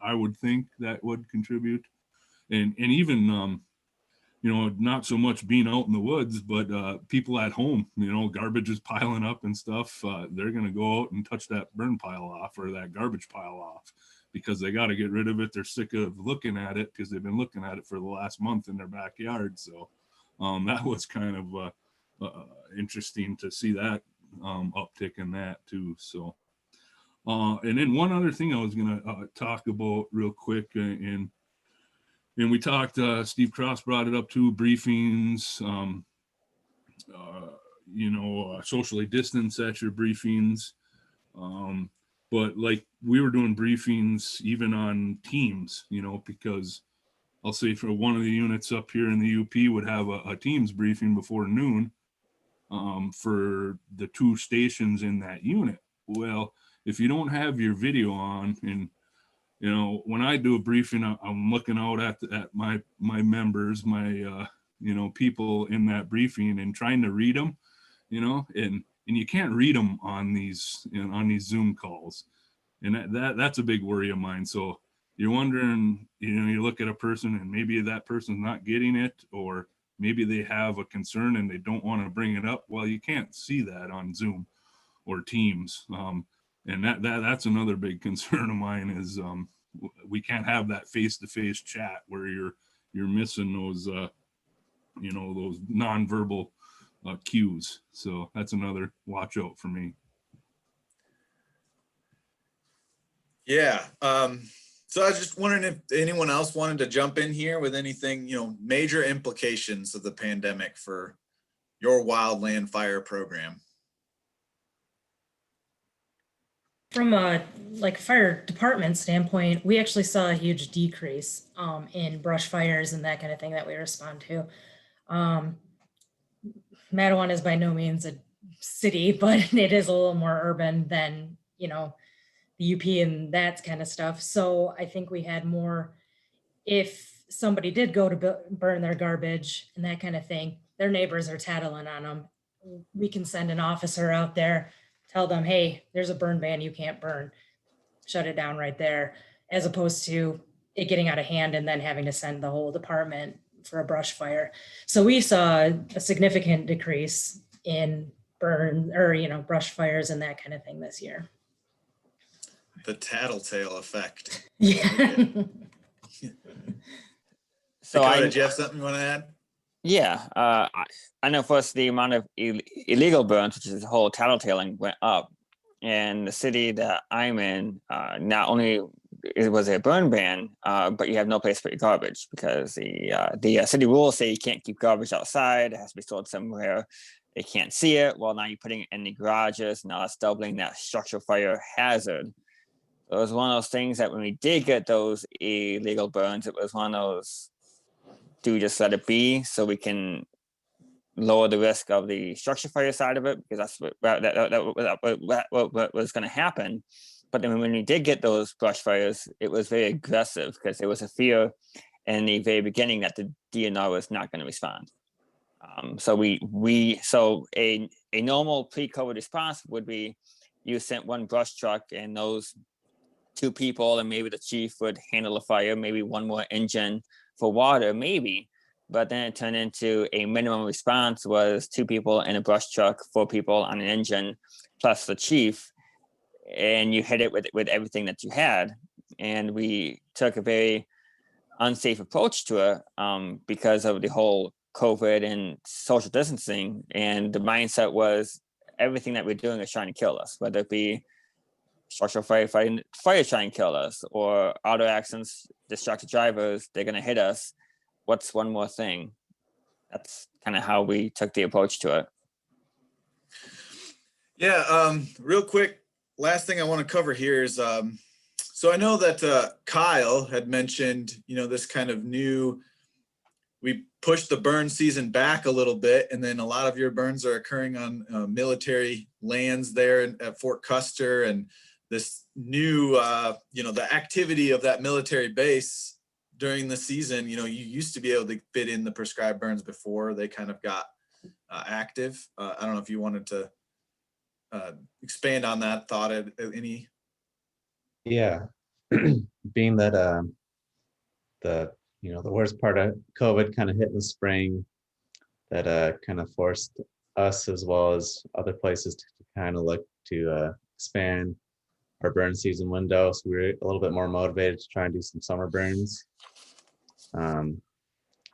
I would think that would contribute, and even not so much being out in the woods, but people at home, garbage is piling up and stuff. They're going to go out and touch that burn pile off or that garbage pile off because they got to get rid of it. They're sick of looking at it because they've been looking at it for the last month in their backyard. So that was kind of interesting to see that uptick in that too. So, and then one other thing I was going to talk about real quick, and we talked, Steve Cross brought it up too, briefings, socially distance at your briefings. But like we were doing briefings even on Teams, because I'll say for one of the units up here in the UP would have a Teams briefing before noon for the 2 stations in that unit. Well, if you don't have your video on, and when I do a briefing, I'm looking out at my members, my people in that briefing and trying to read them. and you can't read them on these, on these Zoom calls. And that's a big worry of mine. So you're wondering, you look at a person and maybe that person's not getting it, or maybe they have a concern and they don't want to bring it up. Well, you can't see that on Zoom or Teams. And that's another big concern of mine is we can't have that face-to-face chat where you're missing those, those nonverbal cues. So that's another watch out for me. Yeah. So I was just wondering if anyone else wanted to jump in here with anything, major implications of the pandemic for your wildland fire program. From a fire department standpoint, we actually saw a huge decrease in brush fires and that kind of thing that we respond to. Mattawan is by no means a city, but it is a little more urban than, the UP and that kind of stuff. So I think we had more, if somebody did go to burn their garbage and that kind of thing, their neighbors are tattling on them. We can send an officer out there, tell them, hey, there's a burn ban, you can't burn, shut it down right there, as opposed to it getting out of hand and then having to send the whole department for a brush fire. So we saw a significant decrease in brush fires and that kind of thing this year. The tattletale effect. Yeah. So Dakota, do you have something you want to add? Yeah, I know first the amount of illegal burns, which is the whole tattletaling, went up. And the city that I'm in, not only it was a burn ban, but you have no place to put your garbage because the city rules say you can't keep garbage outside. It has to be stored somewhere. They can't see it. Well, now you're putting it in the garages. Now it's doubling that structural fire hazard. So it was one of those things that when we did get those illegal burns, it was one of those, do we just let it be so we can lower the risk of the structure fire side of it, because that's what was going to happen. But then when we did get those brush fires, it was very aggressive because there was a fear in the very beginning that the DNR was not going to respond. So a normal pre-COVID response would be you sent one brush truck and those two people and maybe the chief would handle the fire, maybe one more engine for water, maybe. But then it turned into a minimum response was 2 people in a brush truck, 4 people on an engine, plus the chief. And you hit it with everything that you had. And we took a very unsafe approach to it because of the whole COVID and social distancing. And the mindset was everything that we're doing is trying to kill us, whether it be structural firefighting, fire trying to kill us, or auto accidents, distracted drivers, they're going to hit us. What's one more thing? That's kind of how we took the approach to it. Yeah, real quick, last thing I want to cover here is, so I know that Kyle had mentioned, this kind of new, we pushed the burn season back a little bit, and then a lot of your burns are occurring on military lands there at Fort Custer, and this new, the activity of that military base during the season, you used to be able to fit in the prescribed burns before they kind of got active. I don't know if you wanted to expand on that thought at any. Yeah, being that the worst part of COVID kind of hit in the spring, that kind of forced us as well as other places to kind of look to expand our burn season window. So we were a little bit more motivated to try and do some summer burns.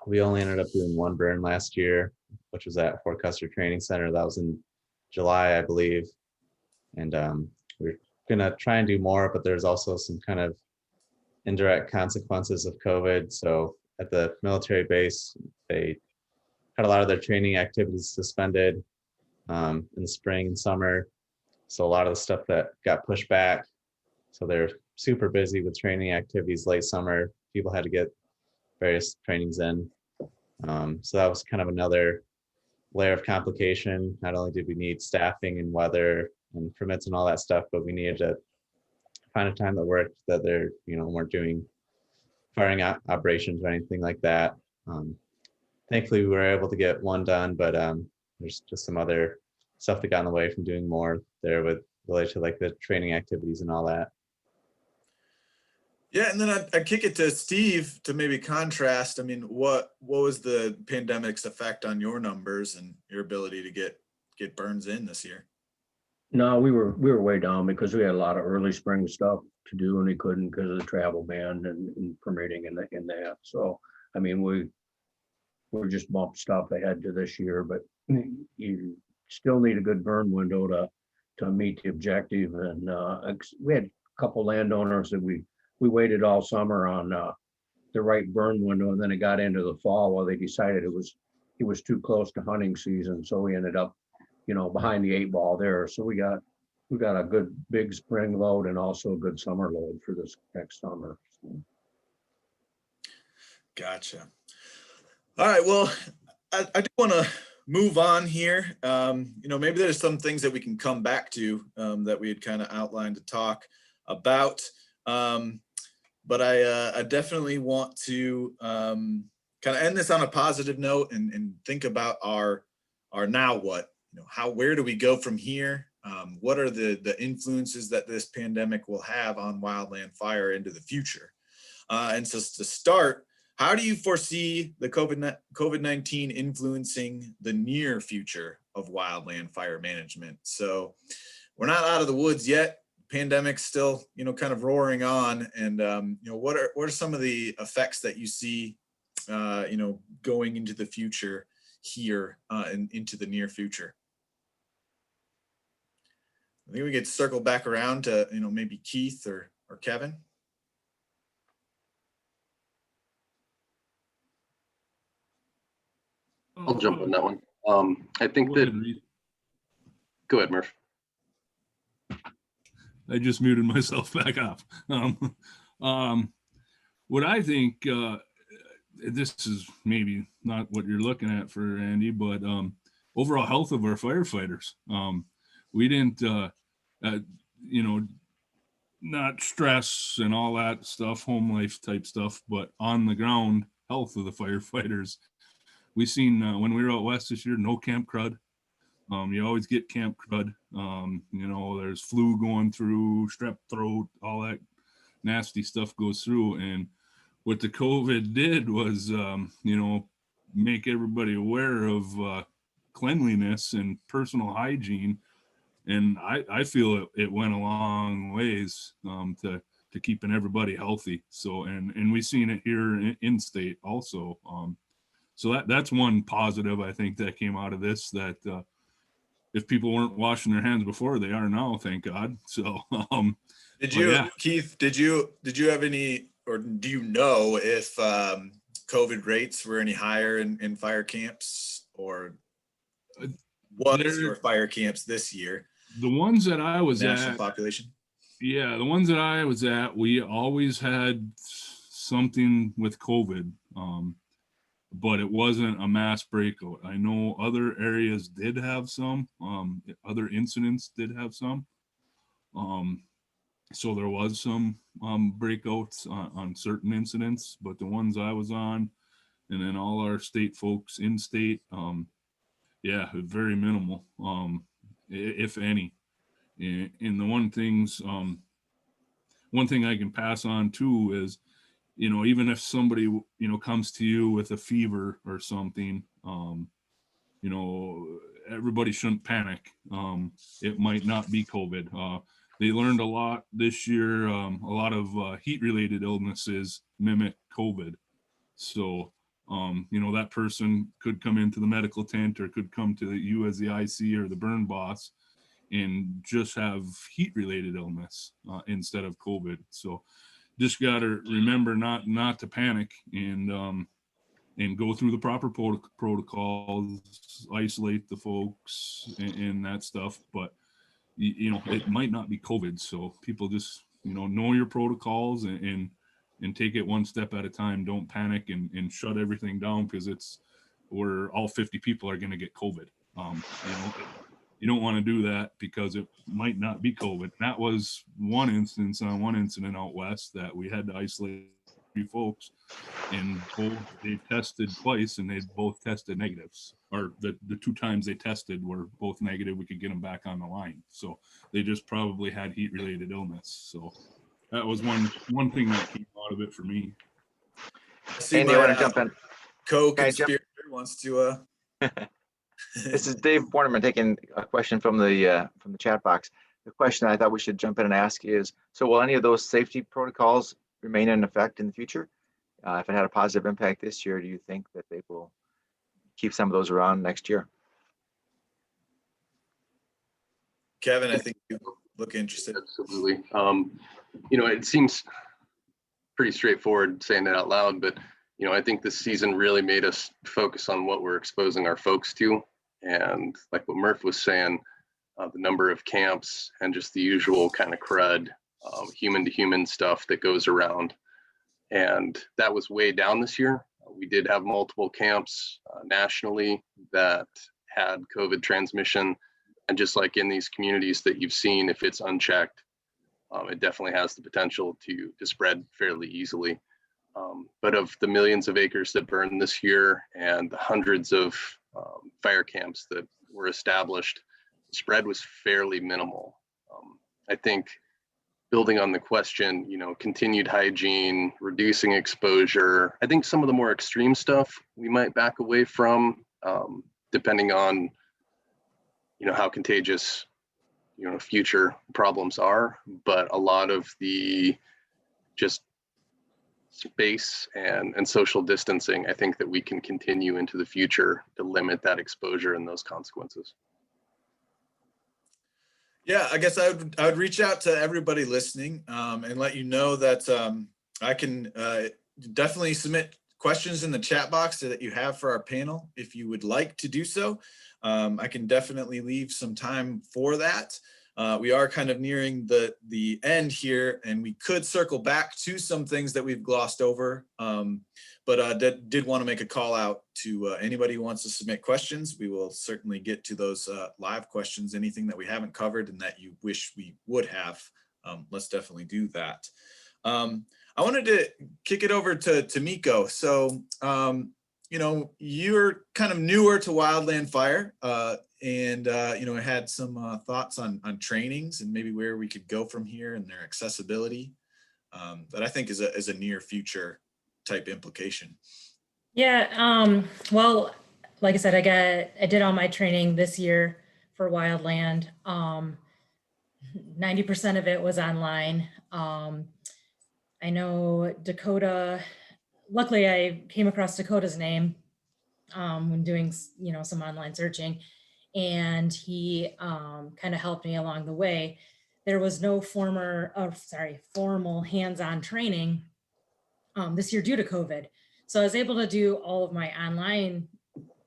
We only ended up doing 1 burn last year, which was at Fort Custer Training Center. That was in July, I believe. And we're gonna try and do more, but there's also some kind of indirect consequences of COVID. So at the military base, they had a lot of their training activities suspended in the spring and summer. So a lot of the stuff that got pushed back. So they're super busy with training activities late summer. People had to get various trainings in. So that was kind of another layer of complication. Not only did we need staffing and weather and permits and all that stuff, but we needed to find a time that worked, that they're, weren't doing firing operations or anything like that. Thankfully, we were able to get 1 done, but there's just some other stuff that got in the way from doing more there with related to like the training activities and all that. Yeah, and then I'd kick it to Steve to maybe contrast. I mean, what was the pandemic's effect on your numbers and your ability to get burns in this year? No, we were way down because we had a lot of early spring stuff to do and we couldn't because of the travel ban and permitting and that. So, I mean, we're just bumped stuff ahead to this year, but you still need a good burn window to meet the objective. And we had a couple landowners that we waited all summer on the right burn window, and then it got into the fall. Well, they decided it was too close to hunting season, so we ended up, behind the 8 ball there. So we got a good big spring load and also a good summer load for this next summer. Gotcha. All right. Well, I do want to move on here. Maybe there's some things that we can come back to that we had kind of outlined to talk about. But I definitely want to kind of end this on a positive note and think about our now what, where do we go from here? What are the influences that this pandemic will have on wildland fire into the future? And so to start, how do you foresee the COVID-19 influencing the near future of wildland fire management? So we're not out of the woods yet. Pandemic's still, kind of roaring on. And, what are some of the effects that you see, going into the future here and into the near future? I think we could circle back around to, maybe Keith or Kevin. I'll jump on that one. I think that, go ahead, Murph. I just muted myself back off. What I think, this is maybe not what you're looking at for Andy, but overall health of our firefighters. We didn't, not stress and all that stuff, home life type stuff, but on the ground health of the firefighters. We seen when we were out west this year, no camp crud. You always get camp crud. There's flu going through, strep throat, all that nasty stuff goes through. And what the COVID did was, make everybody aware of cleanliness and personal hygiene. And I feel it went a long ways to keeping everybody healthy. So, and we've seen it here in state also. So that's one positive I think that came out of this, that if people weren't washing their hands before, they are now, thank God. So Keith, did you have any, or do you know if COVID rates were any higher in fire camps, or was your fire camps this year? The ones that I was national at, population? Yeah, the ones that I was at, we always had something with COVID. But it wasn't a mass breakout. I know other areas did have some, other incidents did have some. So there was some breakouts on certain incidents, but the ones I was on, and then all our state folks in state, very minimal, if any. And the one thing I can pass on too is, even if somebody, comes to you with a fever or something, everybody shouldn't panic. It might not be COVID. They learned a lot this year. A lot of heat-related illnesses mimic COVID. So, that person could come into the medical tent or could come to you as the IC or the burn boss and just have heat-related illness instead of COVID. So, just got to remember not to panic and go through the proper protocols, isolate the folks and that stuff. But it might not be COVID, so people just know your protocols and take it one step at a time. Don't panic and shut everything down because where all 50 people are going to get COVID. You don't want to do that because it might not be COVID. That was one incident out west that we had to isolate folks, and both they tested twice, and they both tested negatives, or the 2 times they tested were both negative. We could get them back on the line, so they just probably had heat-related illness. So that was one thing that came out of it for me. Andy, I want to jump in. Co-conspirator wants to. This is Dave Borneman taking a question from the chat box. The question I thought we should jump in and ask is, so will any of those safety protocols remain in effect in the future? If it had a positive impact this year, do you think that they will keep some of those around next year? Kevin, I think you look interested. Absolutely. It seems pretty straightforward saying that out loud, but I think this season really made us focus on what we're exposing our folks to. And like what Murph was saying, the number of camps and just the usual kind of crud, human to human stuff that goes around. And that was way down this year. We did have multiple camps nationally that had COVID transmission. And just like in these communities that you've seen, if it's unchecked, it definitely has the potential to spread fairly easily. But of the millions of acres that burned this year and the hundreds of fire camps that were established, the spread was fairly minimal. I think building on the question, continued hygiene, reducing exposure. I think some of the more extreme stuff we might back away from, depending on, how contagious, future problems are. But a lot of the just space and social distancing, I think that we can continue into the future to limit that exposure and those consequences. Yeah, I guess I would reach out to everybody listening and let you know that I can definitely submit questions in the chat box that you have for our panel if you would like to do so. I can definitely leave some time for that. We are kind of nearing the end here, and we could circle back to some things that we've glossed over, but did want to make a call out to anybody who wants to submit questions. We will certainly get to those live questions, anything that we haven't covered and that you wish we would have. Let's definitely do that. I wanted to kick it over to Miko. So, you're kind of newer to Wildland Fire, and had some thoughts on trainings and maybe where we could go from here and their accessibility that I think is a near future type implication. Yeah, well, like I said, I did all my training this year for Wildland. 90% of it was online. I know Dakota, luckily I came across Dakota's name when doing, some online searching, and he kind of helped me along the way. There was no formal hands-on training this year due to COVID. So I was able to do all of my online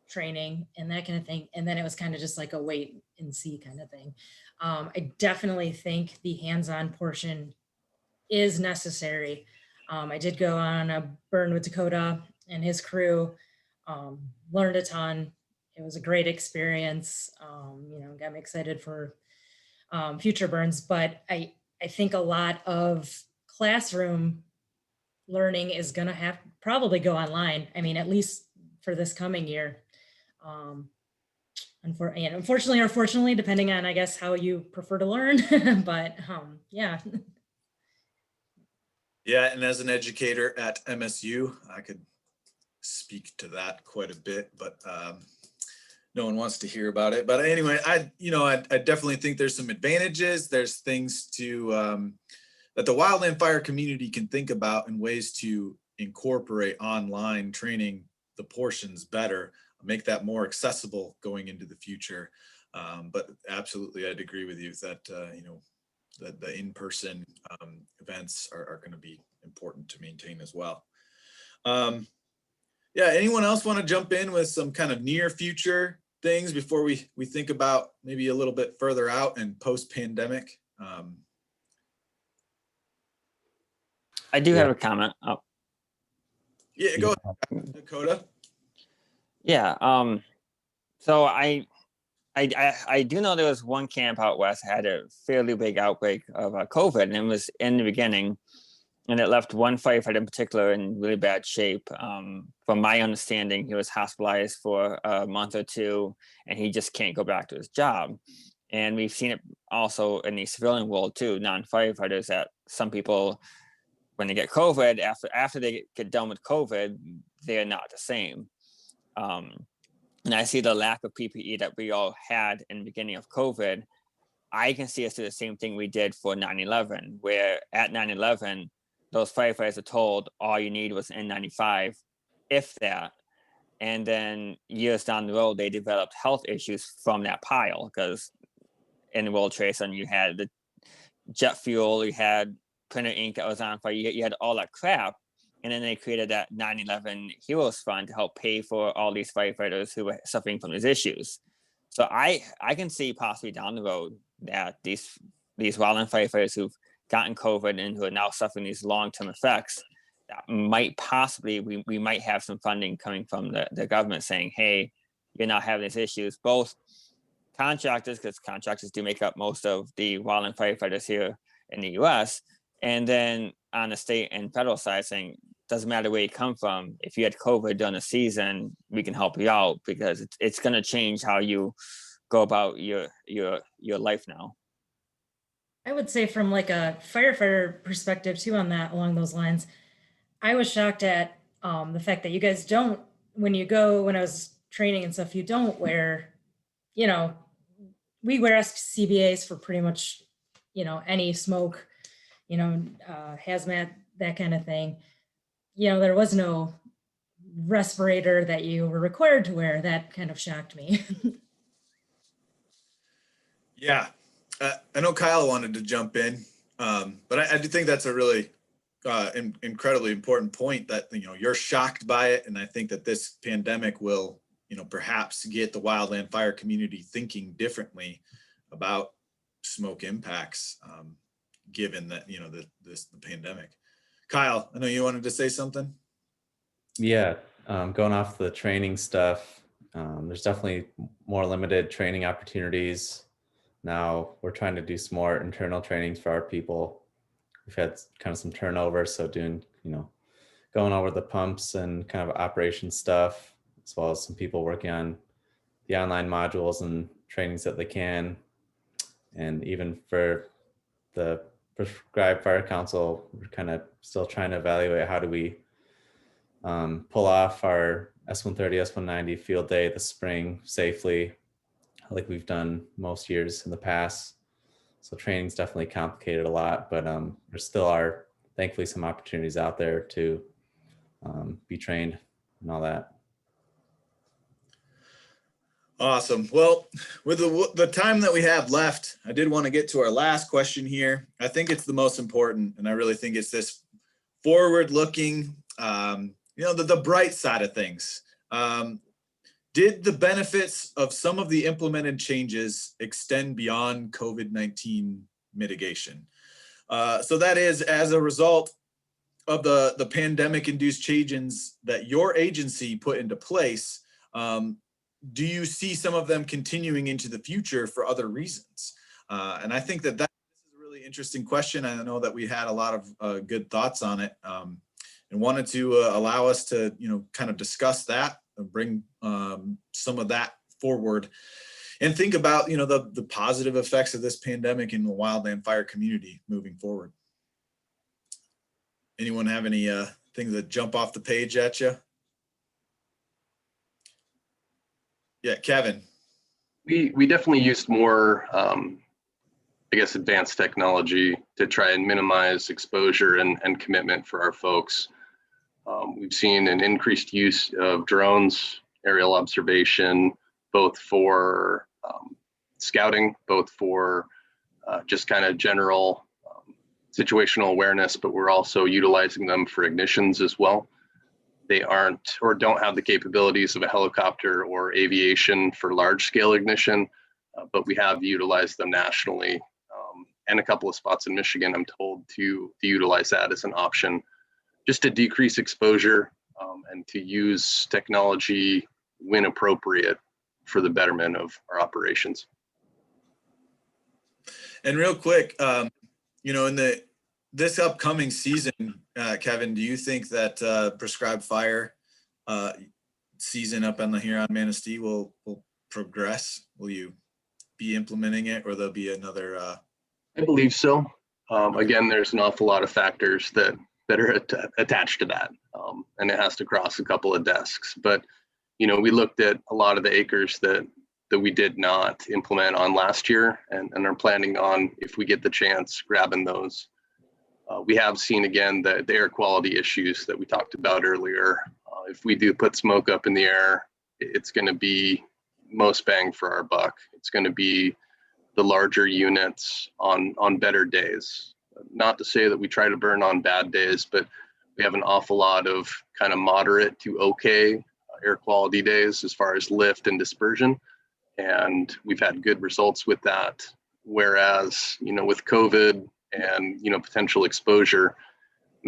training and that kind of thing. And then it was kind of just like a wait and see kind of thing. I definitely think the hands-on portion is necessary. I did go on a burn with Dakota and his crew, learned a ton. It was a great experience. Got me excited for future burns, but I think a lot of classroom learning is going to probably go online. I mean, at least for this coming year. Unfortunately or fortunately, depending on, I guess, how you prefer to learn, but yeah. Yeah, and as an educator at MSU, I could speak to that quite a bit, but no one wants to hear about it. But anyway, I definitely think there's some advantages. There's things to that the Wildland Fire community can think about and ways to incorporate online training the portions better, make that more accessible going into the future. But absolutely, I'd agree with you that that the in-person events are going to be important to maintain as well. Yeah, anyone else want to jump in with some kind of near future things before we think about maybe a little bit further out and post-pandemic? I do have a comment. Oh. Yeah, go ahead, Dakota. Yeah. So I do know there was one camp out west that had a fairly big outbreak of COVID, and it was in the beginning. and it left one firefighter in particular in really bad shape. From my understanding, he was hospitalized for a month or two, and he just can't go back to his job. And we've seen it also in the civilian world too, non-firefighters, that some people, when they get COVID, after they get done with COVID, they're not the same. And I see the lack of PPE that we all had in the beginning of COVID. I can see us do the same thing we did for 9/11, where at 9/11, those firefighters are told all you need was N95, if that. And then years down the road, they developed health issues from that pile, because in the World Trade Center, you had the jet fuel, you had printer ink that was on fire, you had all that crap. And then they created that 9/11 Heroes Fund to help pay for all these firefighters who were suffering from these issues. So I can see possibly down the road that these wildland firefighters who've gotten COVID and who are now suffering these long-term effects, that might possibly, we might have some funding coming from the government saying, hey, you're not having these issues. Both contractors, because contractors do make up most of the wildland firefighters here in the US, and then on the state and federal side saying, doesn't matter where you come from, if you had COVID during the season, we can help you out, because it's going to change how you go about your life now. I would say from like a firefighter perspective too on that, along those lines, I was shocked at the fact that you guys don't, when I was training and stuff, you don't wear, we wear CBAs for pretty much, any smoke, hazmat, that kind of thing. There was no respirator that you were required to wear. That kind of shocked me. Yeah, I know Kyle wanted to jump in, but I do think that's a really incredibly important point, that you're shocked by it, and I think that this pandemic will perhaps get the wildland fire community thinking differently about smoke impacts, given that the pandemic. Kyle, I know you wanted to say something. Yeah, going off the training stuff, there's definitely more limited training opportunities. Now we're trying to do some more internal trainings for our people. We've had kind of some turnover, so doing, going over the pumps and kind of operation stuff, as well as some people working on the online modules and trainings that they can. And even for the prescribed fire council, we're kind of still trying to evaluate how do we pull off our S130, S190 field day this spring safely, like we've done most years in the past. So training's definitely complicated a lot, but there still are thankfully some opportunities out there to be trained and all that. Awesome. Well, with the time that we have left, I did want to get to our last question here. I think it's the most important, and I really think it's this forward-looking, the bright side of things. Did the benefits of some of the implemented changes extend beyond COVID-19 mitigation? So that is, as a result of the pandemic-induced changes that your agency put into place, do you see some of them continuing into the future for other reasons? And I think that this is a really interesting question. I know that we had a lot of good thoughts on it, and wanted to allow us to, kind of discuss that and bring some of that forward and think about, the positive effects of this pandemic in the wildland fire community moving forward. Anyone have any things that jump off the page at you? Yeah, Kevin. We definitely used more, advanced technology to try and minimize exposure and commitment for our folks. We've seen an increased use of drones, aerial observation, both for scouting, both for just kind of general situational awareness, but we're also utilizing them for ignitions as well. They aren't or don't have the capabilities of a helicopter or aviation for large scale ignition, but we have utilized them nationally, and a couple of spots in Michigan, I'm told, to utilize that as an option, just to decrease exposure and to use technology when appropriate for the betterment of our operations. And real quick, in the this upcoming season, Kevin, do you think that prescribed fire season up on the Huron Manistee will progress? Will you be implementing it, or there'll be another? I believe so. Again, there's an awful lot of factors that are attached to that, and it has to cross a couple of desks. But you know, we looked at a lot of the acres that we did not implement on last year, and are planning on, if we get the chance, grabbing those. We have seen again the air quality issues that we talked about earlier. If we do put smoke up in the air, it's going to be most bang for our buck. It's going to be the larger units on better days. Not to say that we try to burn on bad days, but we have an awful lot of kind of moderate to okay air quality days as far as lift and dispersion. And we've had good results with that. Whereas, you know, with COVID and, you know, potential exposure,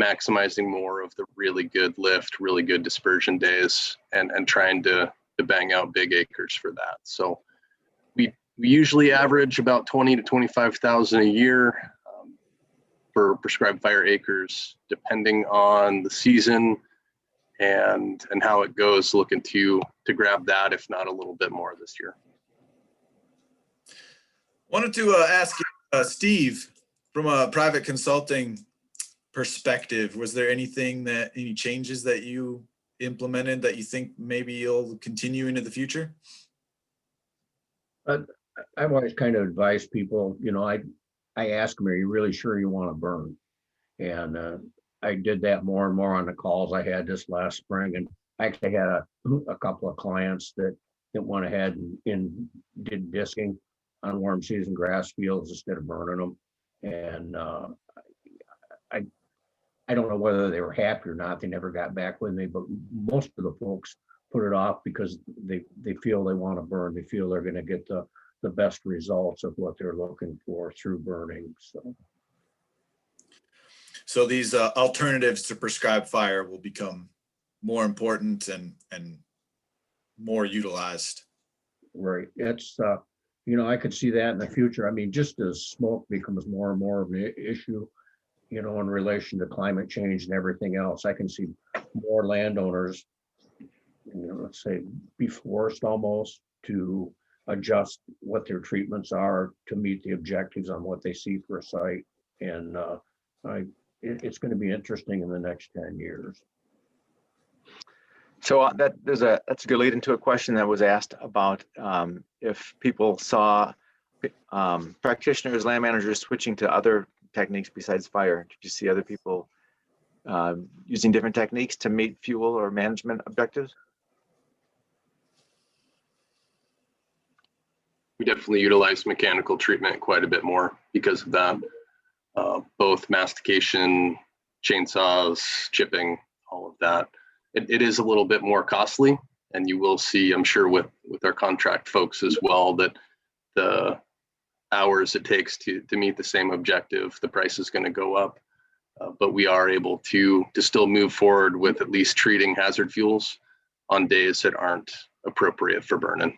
maximizing more of the really good lift, really good dispersion days, and trying to bang out big acres for that. So we usually average about 20 to 25,000 a year for prescribed fire acres, depending on the season and how it goes. Looking to grab that, if not a little bit more this year. Wanted to ask you, Steve, from a private consulting perspective, was there any changes that you implemented that you think maybe you'll continue into the future? I've always kind of advised people, you know, I ask them, are you really sure you want to burn? And I did that more and more on the calls I had this last spring. And I actually had a couple of clients that went ahead and did disking on warm season grass fields instead of burning them. And I don't know whether they were happy or not. They never got back with me, but most of the folks put it off because they feel they want to burn. They feel they're going to get the best results of what they're looking for through burning. So these alternatives to prescribed fire will become more important and more utilized. Right. It's, you know, I could see that in the future. I mean, just as smoke becomes more and more of an issue, you know, in relation to climate change and everything else, I can see more landowners, you know, let's say, be forced almost to adjust what their treatments are to meet the objectives on what they see for a site. And it's going to be interesting in the next 10 years. So that's a good lead into a question that was asked about if people saw practitioners, land managers switching to other techniques besides fire. Did you see other people using different techniques to meet fuel or management objectives? We definitely utilize mechanical treatment quite a bit more because of that. Both mastication, chainsaws, chipping, all of that. It is a little bit more costly, and you will see, I'm sure, with our contract folks as well, that the hours it takes to meet the same objective, the price is going to go up. But we are able to still move forward with at least treating hazard fuels on days that aren't appropriate for burning.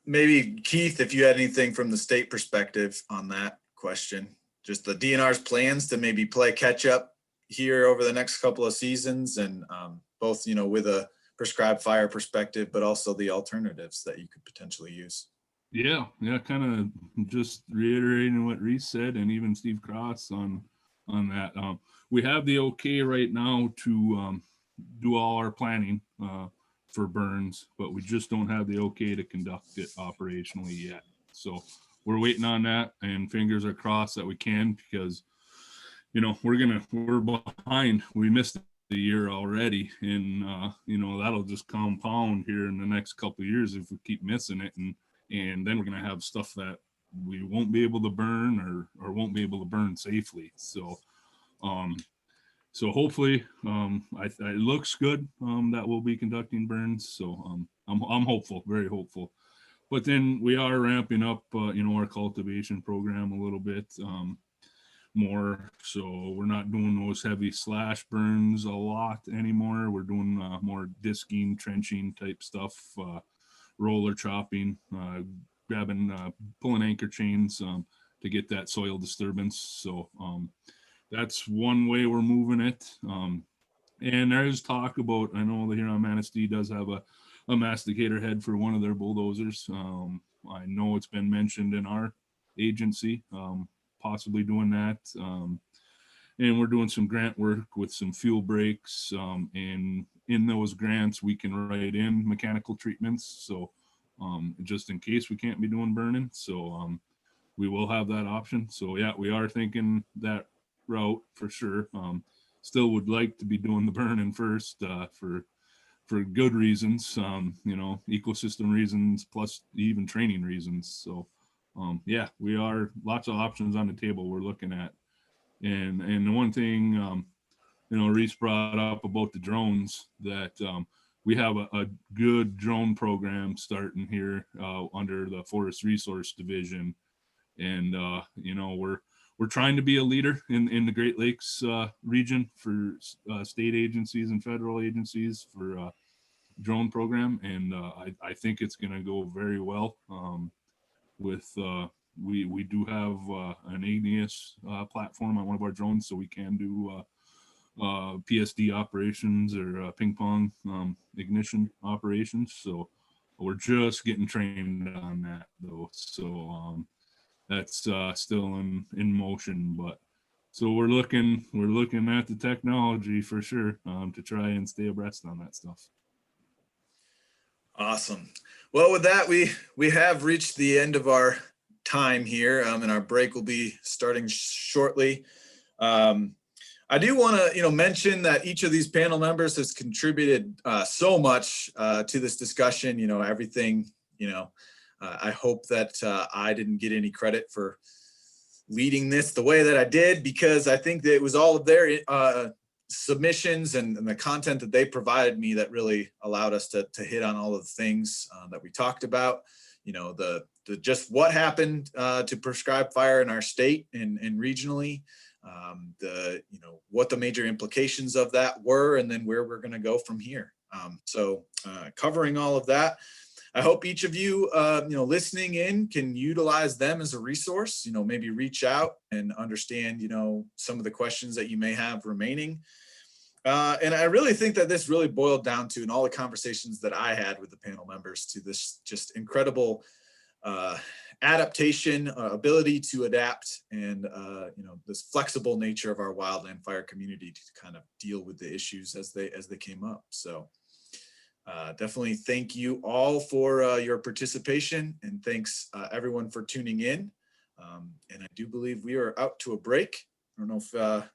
Maybe Keith, if you had anything from the state perspective on that question, just the DNR's plans to maybe play catch up here over the next couple of seasons, and both, you know, with a prescribed fire perspective, but also the alternatives that you could potentially use. Yeah, kind of just reiterating what Reese said, and even Steve Cross on that. We have the okay right now to do all our planning for burns, but we just don't have the okay to conduct it operationally yet. So we're waiting on that, and fingers are crossed that we can, because, you know, we're behind. We missed the year already, and you know, that'll just compound here in the next couple of years if we keep missing it, and then we're gonna have stuff that we won't be able to burn or won't be able to burn safely. So so hopefully it looks good that we'll be conducting burns. So I'm hopeful, very hopeful. But then we are ramping up you know, our cultivation program a little bit more, so we're not doing those heavy slash burns a lot anymore. We're doing more disking, trenching type stuff, roller chopping, grabbing, pulling anchor chains get that soil disturbance. So that's one way we're moving it. And there's talk about, I know the Huron Manistee does have a masticator head for one of their bulldozers. I know it's been mentioned in our agency, possibly doing that. And we're doing some grant work with some fuel breaks. And in those grants, we can write in mechanical treatments. So just in case we can't be doing burning. So we will have that option. So yeah, we are thinking that route for sure. Still would like to be doing the burning first for good reasons, you know, ecosystem reasons, plus even training reasons. So yeah, we are lots of options on the table we're looking at. And the one thing, you know, Reese brought up about the drones, that we have a good drone program starting here under the Forest Resource Division. And, you know, we're trying to be a leader in the Great Lakes region for state agencies and federal agencies for drone program. And I think it's going to go very well with we do have an igneous platform on one of our drones, so we can do PSD operations or ping pong ignition operations. So we're just getting trained on that though. So that's still in motion, but so we're looking at the technology for sure to try and stay abreast on that stuff. Awesome. Well, with that, we have reached the end of our time here, and our break will be starting shortly. I do want to, mention that each of these panel members has contributed so much to this discussion. Everything. I hope that I didn't get any credit for leading this the way that I did, because I think that it was all of their submissions and the content that they provided me that really allowed us to hit on all of the things that we talked about. The just what happened to prescribed fire in our state and regionally, what the major implications of that were, and then where we're going to go from here. So covering all of that, I hope each of you, listening in can utilize them as a resource, maybe reach out and understand, some of the questions that you may have remaining. And I really think that this really boiled down to, in all the conversations that I had with the panel members, to this just incredible adaptation, ability to adapt, and this flexible nature of our wildland fire community to kind of deal with the issues as they came up. So definitely thank you all for your participation, and thanks everyone for tuning in. And I do believe we are out to a break. I don't know if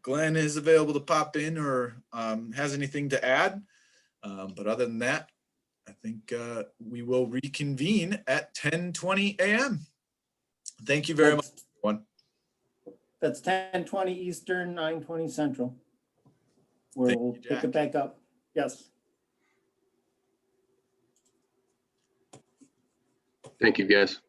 Glenn is available to pop in or has anything to add, but other than that, I think we will reconvene at 10:20 a.m. Thank you very much, everyone. That's 10:20 Eastern, 9:20 Central. We'll pick it back up. Yes. Thank you, guys.